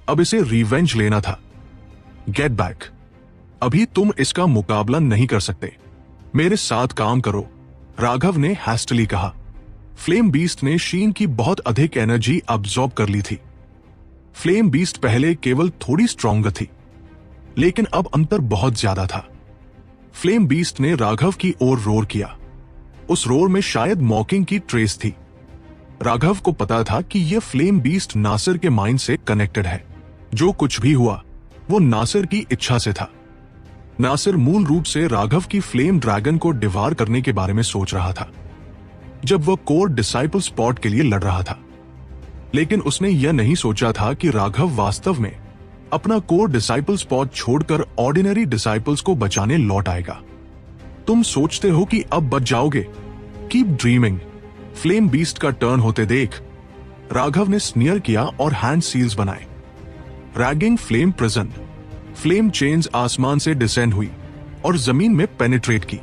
अब इसे रिवेंज लेना था। Get back. अभी तुम इसका मुकाबला नहीं कर सकते। मेरे साथ काम करो, राघव ने हैस्टली कहा। फ्लेम बीस्ट ने शीन की बहुत अधिक एनर्जी अब्सॉर्ब कर ली थी। फ्लेम बीस्ट पहले केवल थोड़ी स्ट्रॉन्गर थी, लेकिन अब अंतर बहुत ज्यादा था। फ्लेम बीस्ट ने राघव की ओर रोर किया। उस रोर में शायद मॉकिंग की ट्रेस थी। राघव को पता था कि यह फ्लेम बीस्ट नासिर के माइंड से कनेक्टेड है। जो कुछ भी हुआ वो नासिर की इच्छा से था। नासिर मूल रूप से राघव की फ्लेम ड्रैगन को डिवार करने के बारे में सोच रहा था जब वह कोर डिसाइपल स्पॉट के लिए लड़ रहा था। लेकिन उसने यह नहीं सोचा था कि राघव वास्तव में अपना कोर डिसाइपल स्पॉट छोड़कर ऑर्डिनरी डिसाइपल्स को बचाने लौट आएगा। तुम सोचते हो कि अब बच जाओगे? Keep dreaming. फ्लेम बीस्ट का टर्न होते देख राघव ने स्नियर किया और हैंड सील्स बनाए। Ragging flame prison. Flame chains आसमान से डिसेंड हुई और जमीन में पेनिट्रेट की।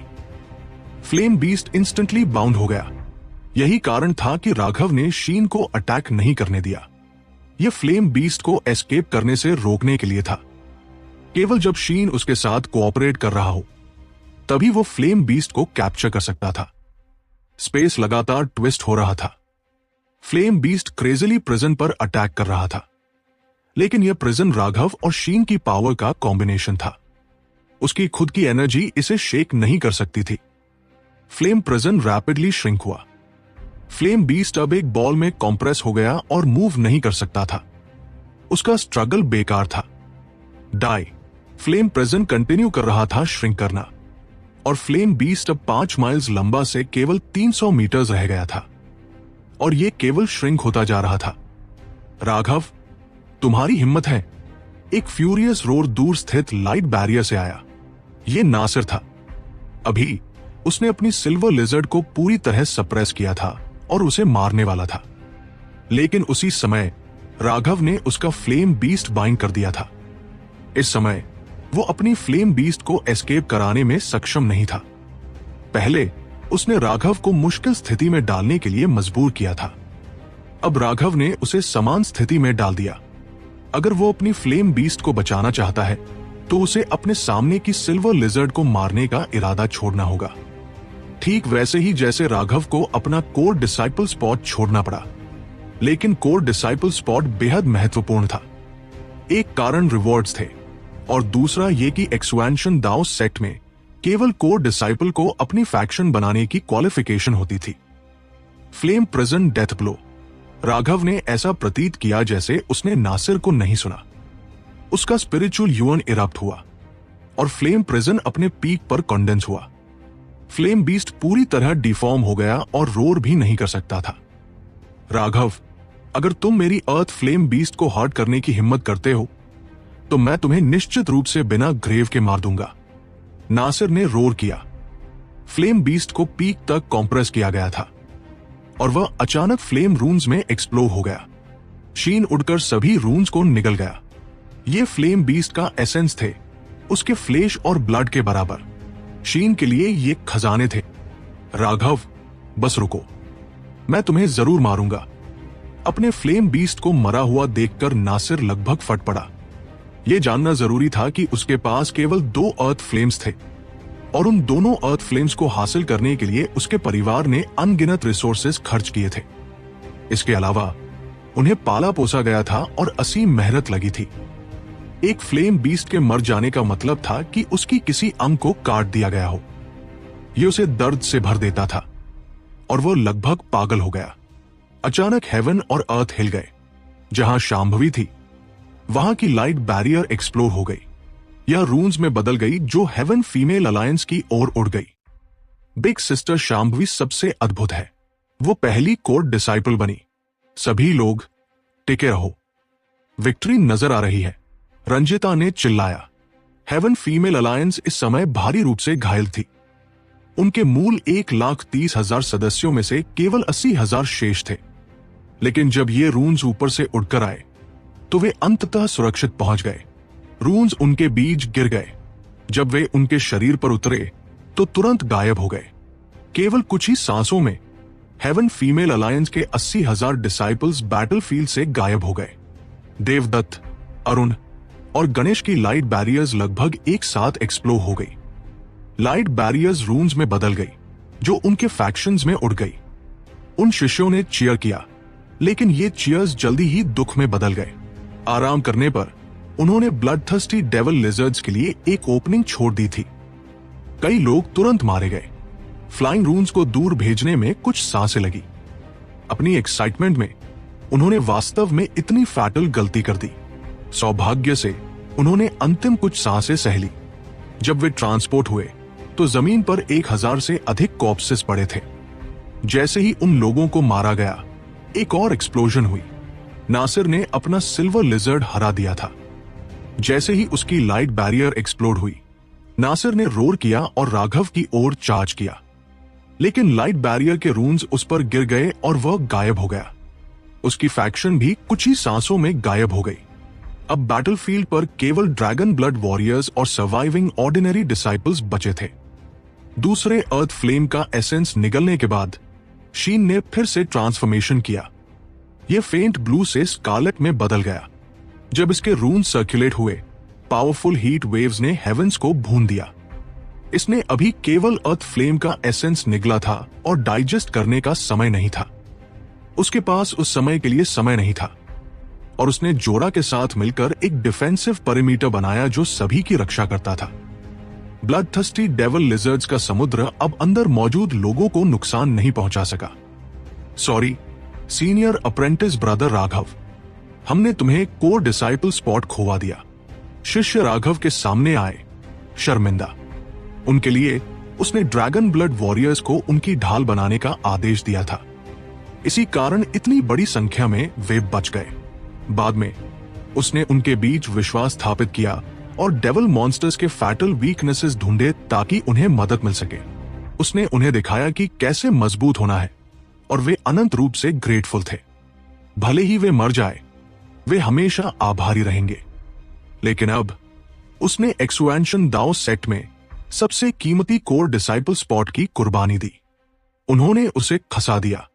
फ्लेम बीस्ट इंस्टेंटली बाउंड हो गया। यही कारण था कि राघव ने शीन को अटैक नहीं करने दिया। यह फ्लेम बीस्ट को एस्केप करने से रोकने के लिए था। केवल जब शीन उसके साथ कोऑपरेट कर रहा हो तभी वो फ्लेम बीस्ट को कैप्चर कर सकता था। स्पेस लगातार ट्विस्ट हो रहा था। फ्लेम बीस्ट क्रेजिली प्रिजन पर अटैक कर रहा था, लेकिन यह प्रिजन राघव और शीन की पावर का कॉम्बिनेशन था। उसकी खुद की एनर्जी इसे शेक नहीं कर सकती थी। फ्लेम प्रिजन रैपिडली श्रिंक हुआ। फ्लेम बीस्ट अब एक बॉल में कॉम्प्रेस हो गया और मूव नहीं कर सकता था। उसका स्ट्रगल बेकार था। डाई। फ्लेम प्रिजन कंटिन्यू कर रहा था श्रिंक करना और फ्लेम बीस्ट अब 5 माइल्स लंबा से केवल 300 मीटर्स रह गया था और यह केवल श्रिंक होता जा रहा था। राघव, तुम्हारी हिम्मत है। एक फ्यूरियस रोर दूर स्थित लाइट बैरियर से आया। यह नासिर था। अभी उसने अपनी सिल्वर लिजर्ड को पूरी तरह सप्रेस किया था और उसे मारने वाला था, लेकिन उसी समय राघव ने उसका फ्लेम बीस्ट बाइंड कर दिया था। इस समय वो अपनी फ्लेम बीस्ट को एस्केप कराने में सक्षम नहीं था। पहले उसने राघव को मुश्किल स्थिति में डालने के लिए मजबूर किया था। अब राघव ने उसे समान स्थिति में डाल दिया। अगर वो अपनी फ्लेम बीस्ट को बचाना चाहता है तो उसे अपने सामने की सिल्वर लिजर्ड को मारने का इरादा छोड़ना होगा, ठीक वैसे ही जैसे राघव को अपना कोर डिसाइपल स्पॉट छोड़ना पड़ा। लेकिन कोर डिसाइपल स्पॉट बेहद महत्वपूर्ण था। एक कारण रिवॉर्ड्स थे और दूसरा ये कि एक्सपेंशन दाओ सेट में केवल कोर डिसाइपल को अपनी फैक्शन बनाने की क्वालिफिकेशन होती थी। Flame prison death blow. Raghav ने ऐसा प्रतीत किया जैसे उसने नासिर को नहीं सुना। उसका स्पिरिचुअल यून इरप्ट हुआ और फ्लेम प्रिजन अपने पीक पर कंडेंस हुआ। फ्लेम बीस्ट पूरी तरह डिफॉर्म हो गया और रोर भी नहीं कर सकता था। राघव, अगर तुम मेरी अर्थ फ्लेम बीस्ट को हर्ट करने की हिम्मत करते हो तो मैं तुम्हें निश्चित रूप से बिना ग्रेव के मार दूंगा, नासिर ने रोर किया। फ्लेम बीस्ट को पीक तक कॉम्प्रेस किया गया था और वह अचानक फ्लेम रून्स में एक्सप्लोड हो गया। शीन उड़कर सभी रून्स को निगल गया। ये फ्लेम बीस्ट का एसेंस थे, उसके फ्लेश और ब्लड के बराबर। शीन के लिए ये खजाने थे। राघव, बस रुको, मैं तुम्हें जरूर मारूंगा। अपने फ्लेम बीस्ट को मरा हुआ देखकर नासिर लगभग फट पड़ा। यह जानना जरूरी था कि उसके पास केवल 2 अर्थ फ्लेम्स थे और उन दोनों अर्थ फ्लेम्स को हासिल करने के लिए उसके परिवार ने अनगिनत रिसोर्सेज खर्च किए थे। इसके अलावा उन्हें पाला पोसा गया था और असीम मेहनत लगी थी। एक फ्लेम बीस्ट के मर जाने का मतलब था कि उसकी किसी अंग को काट दिया गया हो। यह उसे दर्द से भर देता था और वह लगभग पागल हो गया। अचानक हेवन और अर्थ हिल गए। जहां शांभवी थी वहां की लाइट बैरियर एक्सप्लोर हो गई। यह रून्स में बदल गई जो हेवन फीमेल अलायंस की ओर उड़ गई। बिग सिस्टर शांभवी सबसे अद्भुत है। वो पहली कोर डिसाइपल बनी। सभी लोग टिके रहो, विक्ट्री नजर आ रही है, रंजिता ने चिल्लाया। हेवन फीमेल अलायंस इस समय भारी रूप से घायल थी। उनके मूल 1,30,000 सदस्यों में से केवल 80,000 शेष थे। लेकिन जब ये रून्स ऊपर से उड़कर आए तो वे अंततः सुरक्षित पहुंच गए। रून्स उनके बीच गिर गए। जब वे उनके शरीर पर उतरे तो तुरंत गायब हो गए। केवल कुछ ही सांसों में हेवन फीमेल अलायंस के 80,000 डिसाइपल्स बैटलफील्ड से गायब हो गए। देवदत्त, अरुण और गणेश की लाइट बैरियर्स लगभग एक साथ एक्सप्लोड हो गई। लाइट बैरियर्स रून्स में बदल गई जो उनके फैक्शंस में उड़ गई। उन शिष्यों ने चीयर किया, लेकिन ये चीयर्स जल्दी ही दुख में बदल गए। आराम करने पर उन्होंने ब्लडथर्स्टी डेविल लिजर्ड्स के लिए एक ओपनिंग छोड़ दी थी। कई लोग तुरंत मारे गए। फ्लाइंग रून्स को दूर भेजने में कुछ सांसें लगी। अपनी एक्साइटमेंट में उन्होंने वास्तव में इतनी फैटल गलती कर दी। सौभाग्य से उन्होंने अंतिम कुछ सांसें सह ली। जब वे ट्रांसपोर्ट हुए तो जमीन पर 1,000 से अधिक कॉर्प्सेस पड़े थे। जैसे ही उन लोगों को मारा गया, एक और एक्सप्लोजन हुई। नासिर ने अपना सिल्वर लिजर्ड हरा दिया था। जैसे ही उसकी लाइट बैरियर एक्सप्लोड हुई, नासिर ने रोर किया और राघव की ओर चार्ज किया। लेकिन लाइट बैरियर के रून्स उस पर गिर गए और वह गायब हो गया। उसकी फैक्शन भी कुछ ही सांसों में गायब हो गई। अब बैटलफील्ड पर केवल ड्रैगन ब्लड वॉरियर्स और सर्वाइविंग ऑर्डिनरी डिसाइपल्स बचे थे। दूसरे अर्थ फ्लेम का एसेंस निगलने के बाद शीन ने फिर से ट्रांसफॉर्मेशन किया। यह फेंट ब्लू से स्कारलेट में बदल गया। जब इसके रून्स सर्कुलेट हुए, पावरफुल हीट वेव्स ने हेवेंस को भून दिया। इसने अभी केवल अर्थ फ्लेम का एसेंस निगला था और डाइजेस्ट करने का समय नहीं था। उसके पास उस समय के लिए समय नहीं था और उसने जोरा के साथ मिलकर एक डिफेंसिव पेरिमीटर बनाया जो सभी की रक्षा करता था। ब्लडथर्स्टी डेविल लिजर्ड्स का समुद्र अब अंदर मौजूद लोगों को नुकसान नहीं पहुंचा सका। Sorry senior apprentice brother Raghav, हमने तुम्हें कोर डिसाइपल स्पॉट खोवा दिया। शिष्य राघव के सामने आए, शर्मिंदा। उनके लिए उसने ड्रैगन ब्लड वॉरियर्स को उनकी ढाल बनाने का आदेश दिया था। इसी कारण इतनी बड़ी संख्या में वे बच गए। बाद में उसने उनके बीच विश्वास स्थापित किया और डेविल मॉन्स्टर्स के फैटल वीकनेसेस ढूंढे ताकि उन्हें मदद मिल सके। उसने उन्हें दिखाया कि कैसे मजबूत होना है और वे अनंत रूप से ग्रेटफुल थे। भले ही वे मर जाए, वे हमेशा आभारी रहेंगे। लेकिन अब उसने एक्सपेंशन दाओ सेट में सबसे कीमती कोर डिसाइपल स्पॉट की कुर्बानी दी। उन्होंने उसे खसा दिया।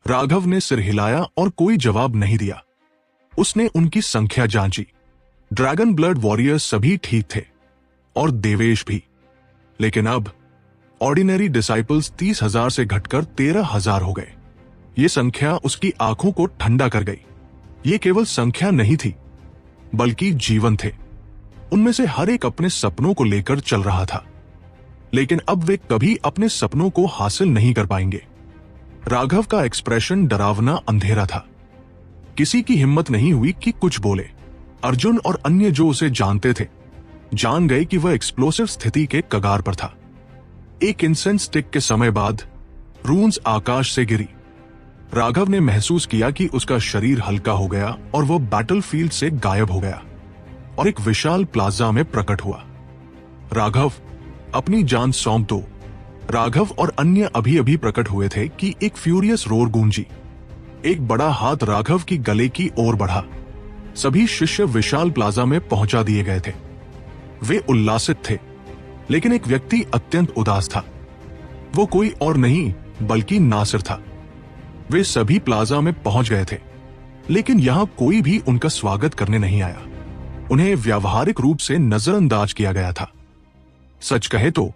राघव ने सिर हिलाया और कोई जवाब नहीं दिया। उसने उनकी संख्या जांची। ड्रैगन ब्लड वॉरियर्स सभी ठीक थे और देवेश भी। लेकिन अब ऑर्डिनरी डिसाइपल्स 30,000 से घटकर 13,000 हो गए। ये संख्या उसकी आंखों को ठंडा कर गई। ये केवल संख्या नहीं थी, बल्कि जीवन थे। उनमें से हर एक अपने सपनों को लेकर चल रहा था, लेकिन अब वे कभी अपने सपनों को हासिल नहीं कर पाएंगे। राघव का एक्सप्रेशन डरावना अंधेरा था। किसी की हिम्मत नहीं हुई कि कुछ बोले। अर्जुन और अन्य जो उसे जानते थे जान गए कि वह एक्सप्लोसिव स्थिति के कगार पर था। एक इंसेंस स्टिक के समय बाद रून्स आकाश से गिरी। राघव ने महसूस किया कि उसका शरीर हल्का हो गया और वह बैटलफील्ड से गायब हो गया और एक विशाल प्लाजा में प्रकट हुआ। राघव, अपनी जान सौंप दो। राघव और अन्य अभी अभी प्रकट हुए थे कि एक फ्यूरियस रोर गूंजी। एक बड़ा हाथ राघव की गले की ओर बढ़ा। सभी शिष्य विशाल प्लाजा में पहुंचा दिए गए थे। वे उल्लासित थे, लेकिन एक व्यक्ति अत्यंत उदास था। वो कोई और नहीं बल्कि नासिर था। वे सभी प्लाजा में पहुंच गए थे, लेकिन यहां कोई भी उनका स्वागत करने नहीं आया। उन्हें व्यावहारिक रूप से नजरअंदाज किया गया था। सच कहे तो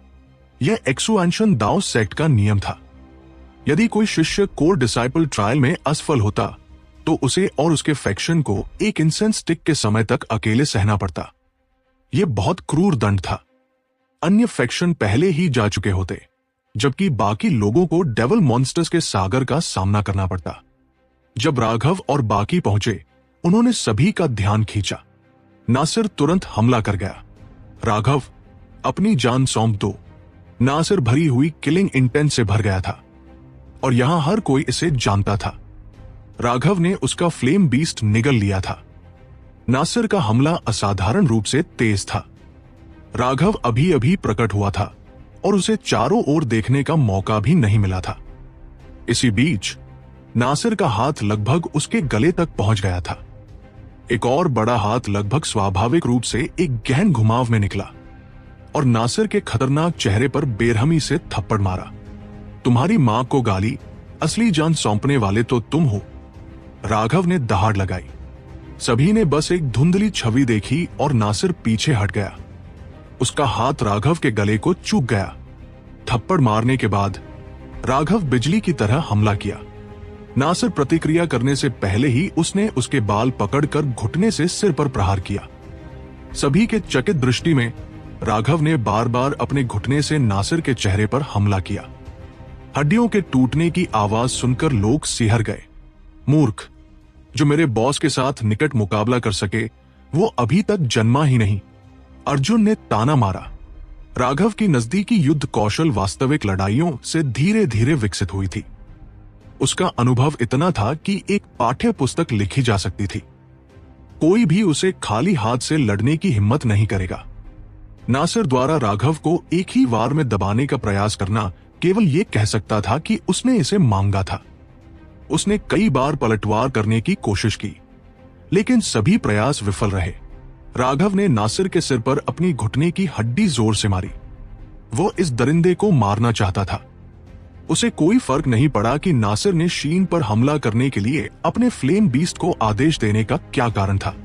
यह एक्सुएंशन दाओ सेक्ट का नियम था। यदि कोई शिष्य कोर डिसाइपल ट्रायल में असफल होता तो उसे और उसके फैक्शन को एक इंसेंस स्टिक के समय तक अकेले सहना पड़ता। यह बहुत क्रूर दंड था। अन्य फैक्शन पहले ही जा चुके होते, जबकि बाकी लोगों को डेविल मॉन्स्टर्स के सागर का सामना करना पड़ता। जब राघव और बाकी पहुंचे, उन्होंने सभी का ध्यान खींचा। नासिर तुरंत हमला कर गया। राघव, अपनी जान सौंप दो। नासिर भरी हुई किलिंग इंटेंट से भर गया था और यहां हर कोई इसे जानता था। राघव ने उसका फ्लेम बीस्ट निगल लिया था। नासिर का हमला असाधारण रूप से तेज था। राघव अभी अभी प्रकट हुआ था और उसे चारों ओर देखने का मौका भी नहीं मिला था। इसी बीच नासिर का हाथ लगभग उसके गले तक पहुंच गया था। एक और बड़ा हाथ लगभग स्वाभाविक रूप से एक गहन घुमाव में निकला और नासिर के खतरनाक चेहरे पर बेरहमी से थप्पड़ मारा। तुम्हारी मां को गाली, असली जान सौंपने वाले तो तुम हो। राघव ने दहाड़ लगाई। सभी ने बस एक धुंधली छवि देखी और नासिर पीछे हट गया। उसका हाथ राघव के गले को चूक गया। थप्पड़ मारने के बाद राघव बिजली की तरह हमला किया। नासिर प्रतिक्रिया करने से पहले ही उसने उसके बाल पकड़कर घुटने से सिर पर प्रहार किया। सभी के चकित दृष्टि में राघव ने बार बार अपने घुटने से नासिर के चेहरे पर हमला किया। हड्डियों के टूटने की आवाज सुनकर लोग सिहर गए। मूर्ख, जो मेरे बॉस के साथ निकट मुकाबला कर सके वो अभी तक जन्मा ही नहीं। अर्जुन ने ताना मारा। राघव की नजदीकी युद्ध कौशल वास्तविक लड़ाइयों से धीरे धीरे विकसित हुई थी। उसका अनुभव इतना था कि एक पाठ्य पुस्तक लिखी जा सकती थी। कोई भी उसे खाली हाथ से लड़ने की हिम्मत नहीं करेगा। नासिर द्वारा राघव को एक ही वार में दबाने का प्रयास करना केवल ये कह सकता था कि उसने इसे मांगा था। उसने कई बार पलटवार करने की कोशिश की, लेकिन सभी प्रयास विफल रहे। राघव ने नासिर के सिर पर अपनी घुटने की हड्डी जोर से मारी। वो इस दरिंदे को मारना चाहता था। उसे कोई फर्क नहीं पड़ा कि नासिर ने शीन पर हमला करने के लिए अपने फ्लेम बीस्ट को आदेश देने का क्या कारण था।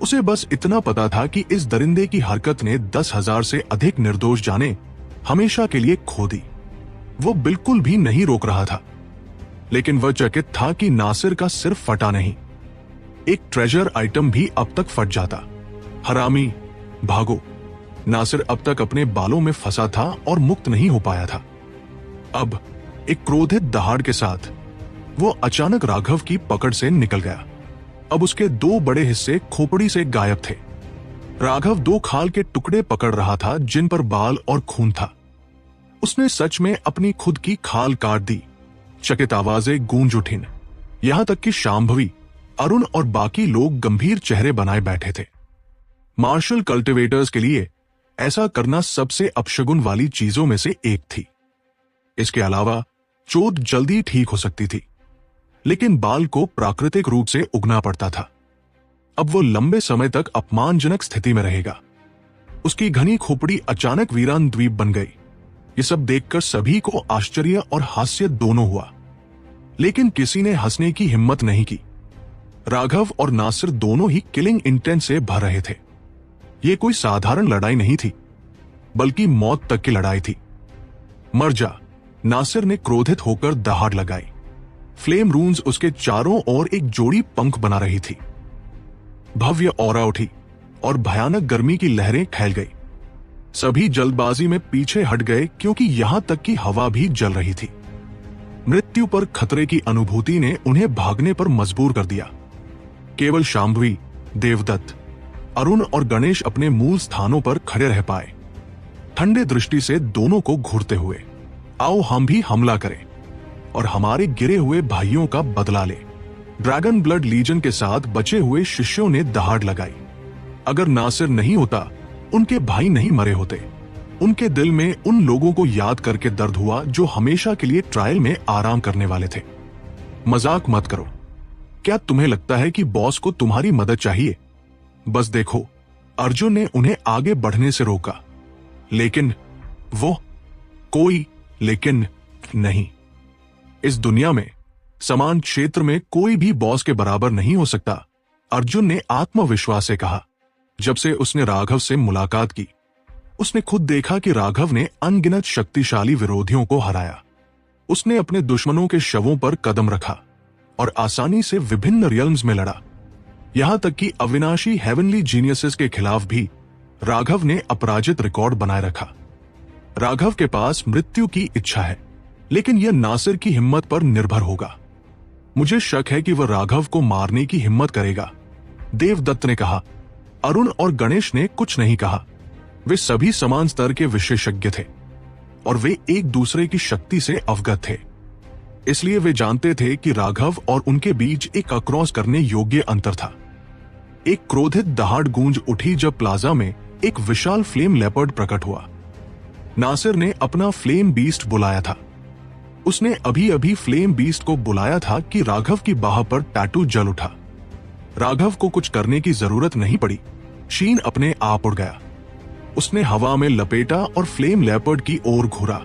उसे बस इतना पता था कि इस दरिंदे की हरकत ने 10,000 से अधिक निर्दोष जाने हमेशा के लिए खो दी। वो बिल्कुल भी नहीं रोक रहा था, लेकिन वह चकित था कि नासिर का सिर फटा नहीं, एक ट्रेजर आइटम भी अब तक फट जाता। हरामी, भागो। नासिर अब तक अपने बालों में फंसा था और मुक्त नहीं हो पाया था। अब एक क्रोधित दहाड़ के साथ वो अचानक राघव की पकड़ से निकल गया। अब उसके दो बड़े हिस्से खोपड़ी से गायब थे। राघव दो खाल के टुकड़े पकड़ रहा था जिन पर बाल और खून था। उसने सच में अपनी खुद की खाल काट दी। चकित आवाजें गूंज उठीं। यहां तक कि शांभवी, अरुण और बाकी लोग गंभीर चेहरे बनाए बैठे थे। मार्शल कल्टिवेटर्स के लिए ऐसा करना सबसे अपशगुन वाली चीजों में से एक थी। इसके अलावा चोट जल्दी ठीक हो सकती थी, लेकिन बाल को प्राकृतिक रूप से उगना पड़ता था। अब वो लंबे समय तक अपमानजनक स्थिति में रहेगा। उसकी घनी खोपड़ी अचानक वीरान द्वीप बन गई। ये सब देखकर सभी को आश्चर्य और हास्य दोनों हुआ। लेकिन किसी ने हंसने की हिम्मत नहीं की। राघव और नासिर दोनों ही किलिंग इंटेंट से भर रहे थे। यह कोई साधारण लड़ाई नहीं थी, बल्कि मौत तक की लड़ाई थी। मर जा, नासिर ने क्रोधित होकर दहाड़ लगाई। फ्लेम रून्स उसके चारों ओर एक जोड़ी पंख बना रही थी। भव्य ऑरा उठी और भयानक गर्मी की लहरें फैल गई। सभी जल्दबाजी में पीछे हट गए, क्योंकि यहां तक कि हवा भी जल रही थी। मृत्यु पर खतरे की अनुभूति ने उन्हें भागने पर मजबूर कर दिया। केवल शांभवी, देवदत्त, अरुण और गणेश अपने मूल स्थानों पर खड़े रह पाए, ठंडे दृष्टि से दोनों को घूरते हुए। आओ हम भी हमला करें और हमारे गिरे हुए भाइयों का बदला ले। ड्रैगन ब्लड लीजन के साथ बचे हुए शिष्यों ने दहाड़ लगाई। अगर नासिर नहीं होता, उनके भाई नहीं मरे होते। उनके दिल में उन लोगों को याद करके दर्द हुआ जो हमेशा के लिए ट्रायल में आराम करने वाले थे। मजाक मत करो। क्या तुम्हें लगता है कि बॉस को तुम्हारी मदद चाहिए? बस देखो, अर्जुन ने उन्हें आगे बढ़ने से रोका, लेकिन वो कोई लेकिन नहीं। इस दुनिया में समान क्षेत्र में कोई भी बॉस के बराबर नहीं हो सकता, अर्जुन ने आत्मविश्वास से कहा। जब से उसने राघव से मुलाकात की, उसने खुद देखा कि राघव ने अनगिनत शक्तिशाली विरोधियों को हराया। उसने अपने दुश्मनों के शवों पर कदम रखा और आसानी से विभिन्न रियल्म्स में लड़ा। यहां तक कि अविनाशी हेवनली जीनियसेस के खिलाफ भी राघव ने अपराजित रिकॉर्ड बनाए रखा। राघव के पास मृत्यु की इच्छा है, लेकिन यह नासिर की हिम्मत पर निर्भर होगा। मुझे शक है कि वह राघव को मारने की हिम्मत करेगा, देवदत्त ने कहा। अरुण और गणेश ने कुछ नहीं कहा। वे सभी समान स्तर के विशेषज्ञ थे और वे एक दूसरे की शक्ति से अवगत थे। इसलिए वे जानते थे कि राघव और उनके बीच एक अक्रॉस करने योग्य अंतर था। एक क्रोधित दहाड़ गूंज उठी जब प्लाजा में एक विशाल फ्लेम लेपर्ड प्रकट हुआ। नासिर ने अपना फ्लेम बीस्ट बुलाया था। उसने अभी अभी फ्लेम बीस्ट को बुलाया था कि राघव की बाह पर टैटू जल उठा। राघव को कुछ करने की जरूरत नहीं पड़ी, शीन अपने आप उड़ गया। उसने हवा में लपेटा और फ्लेम लेपर्ड की ओर घूरा।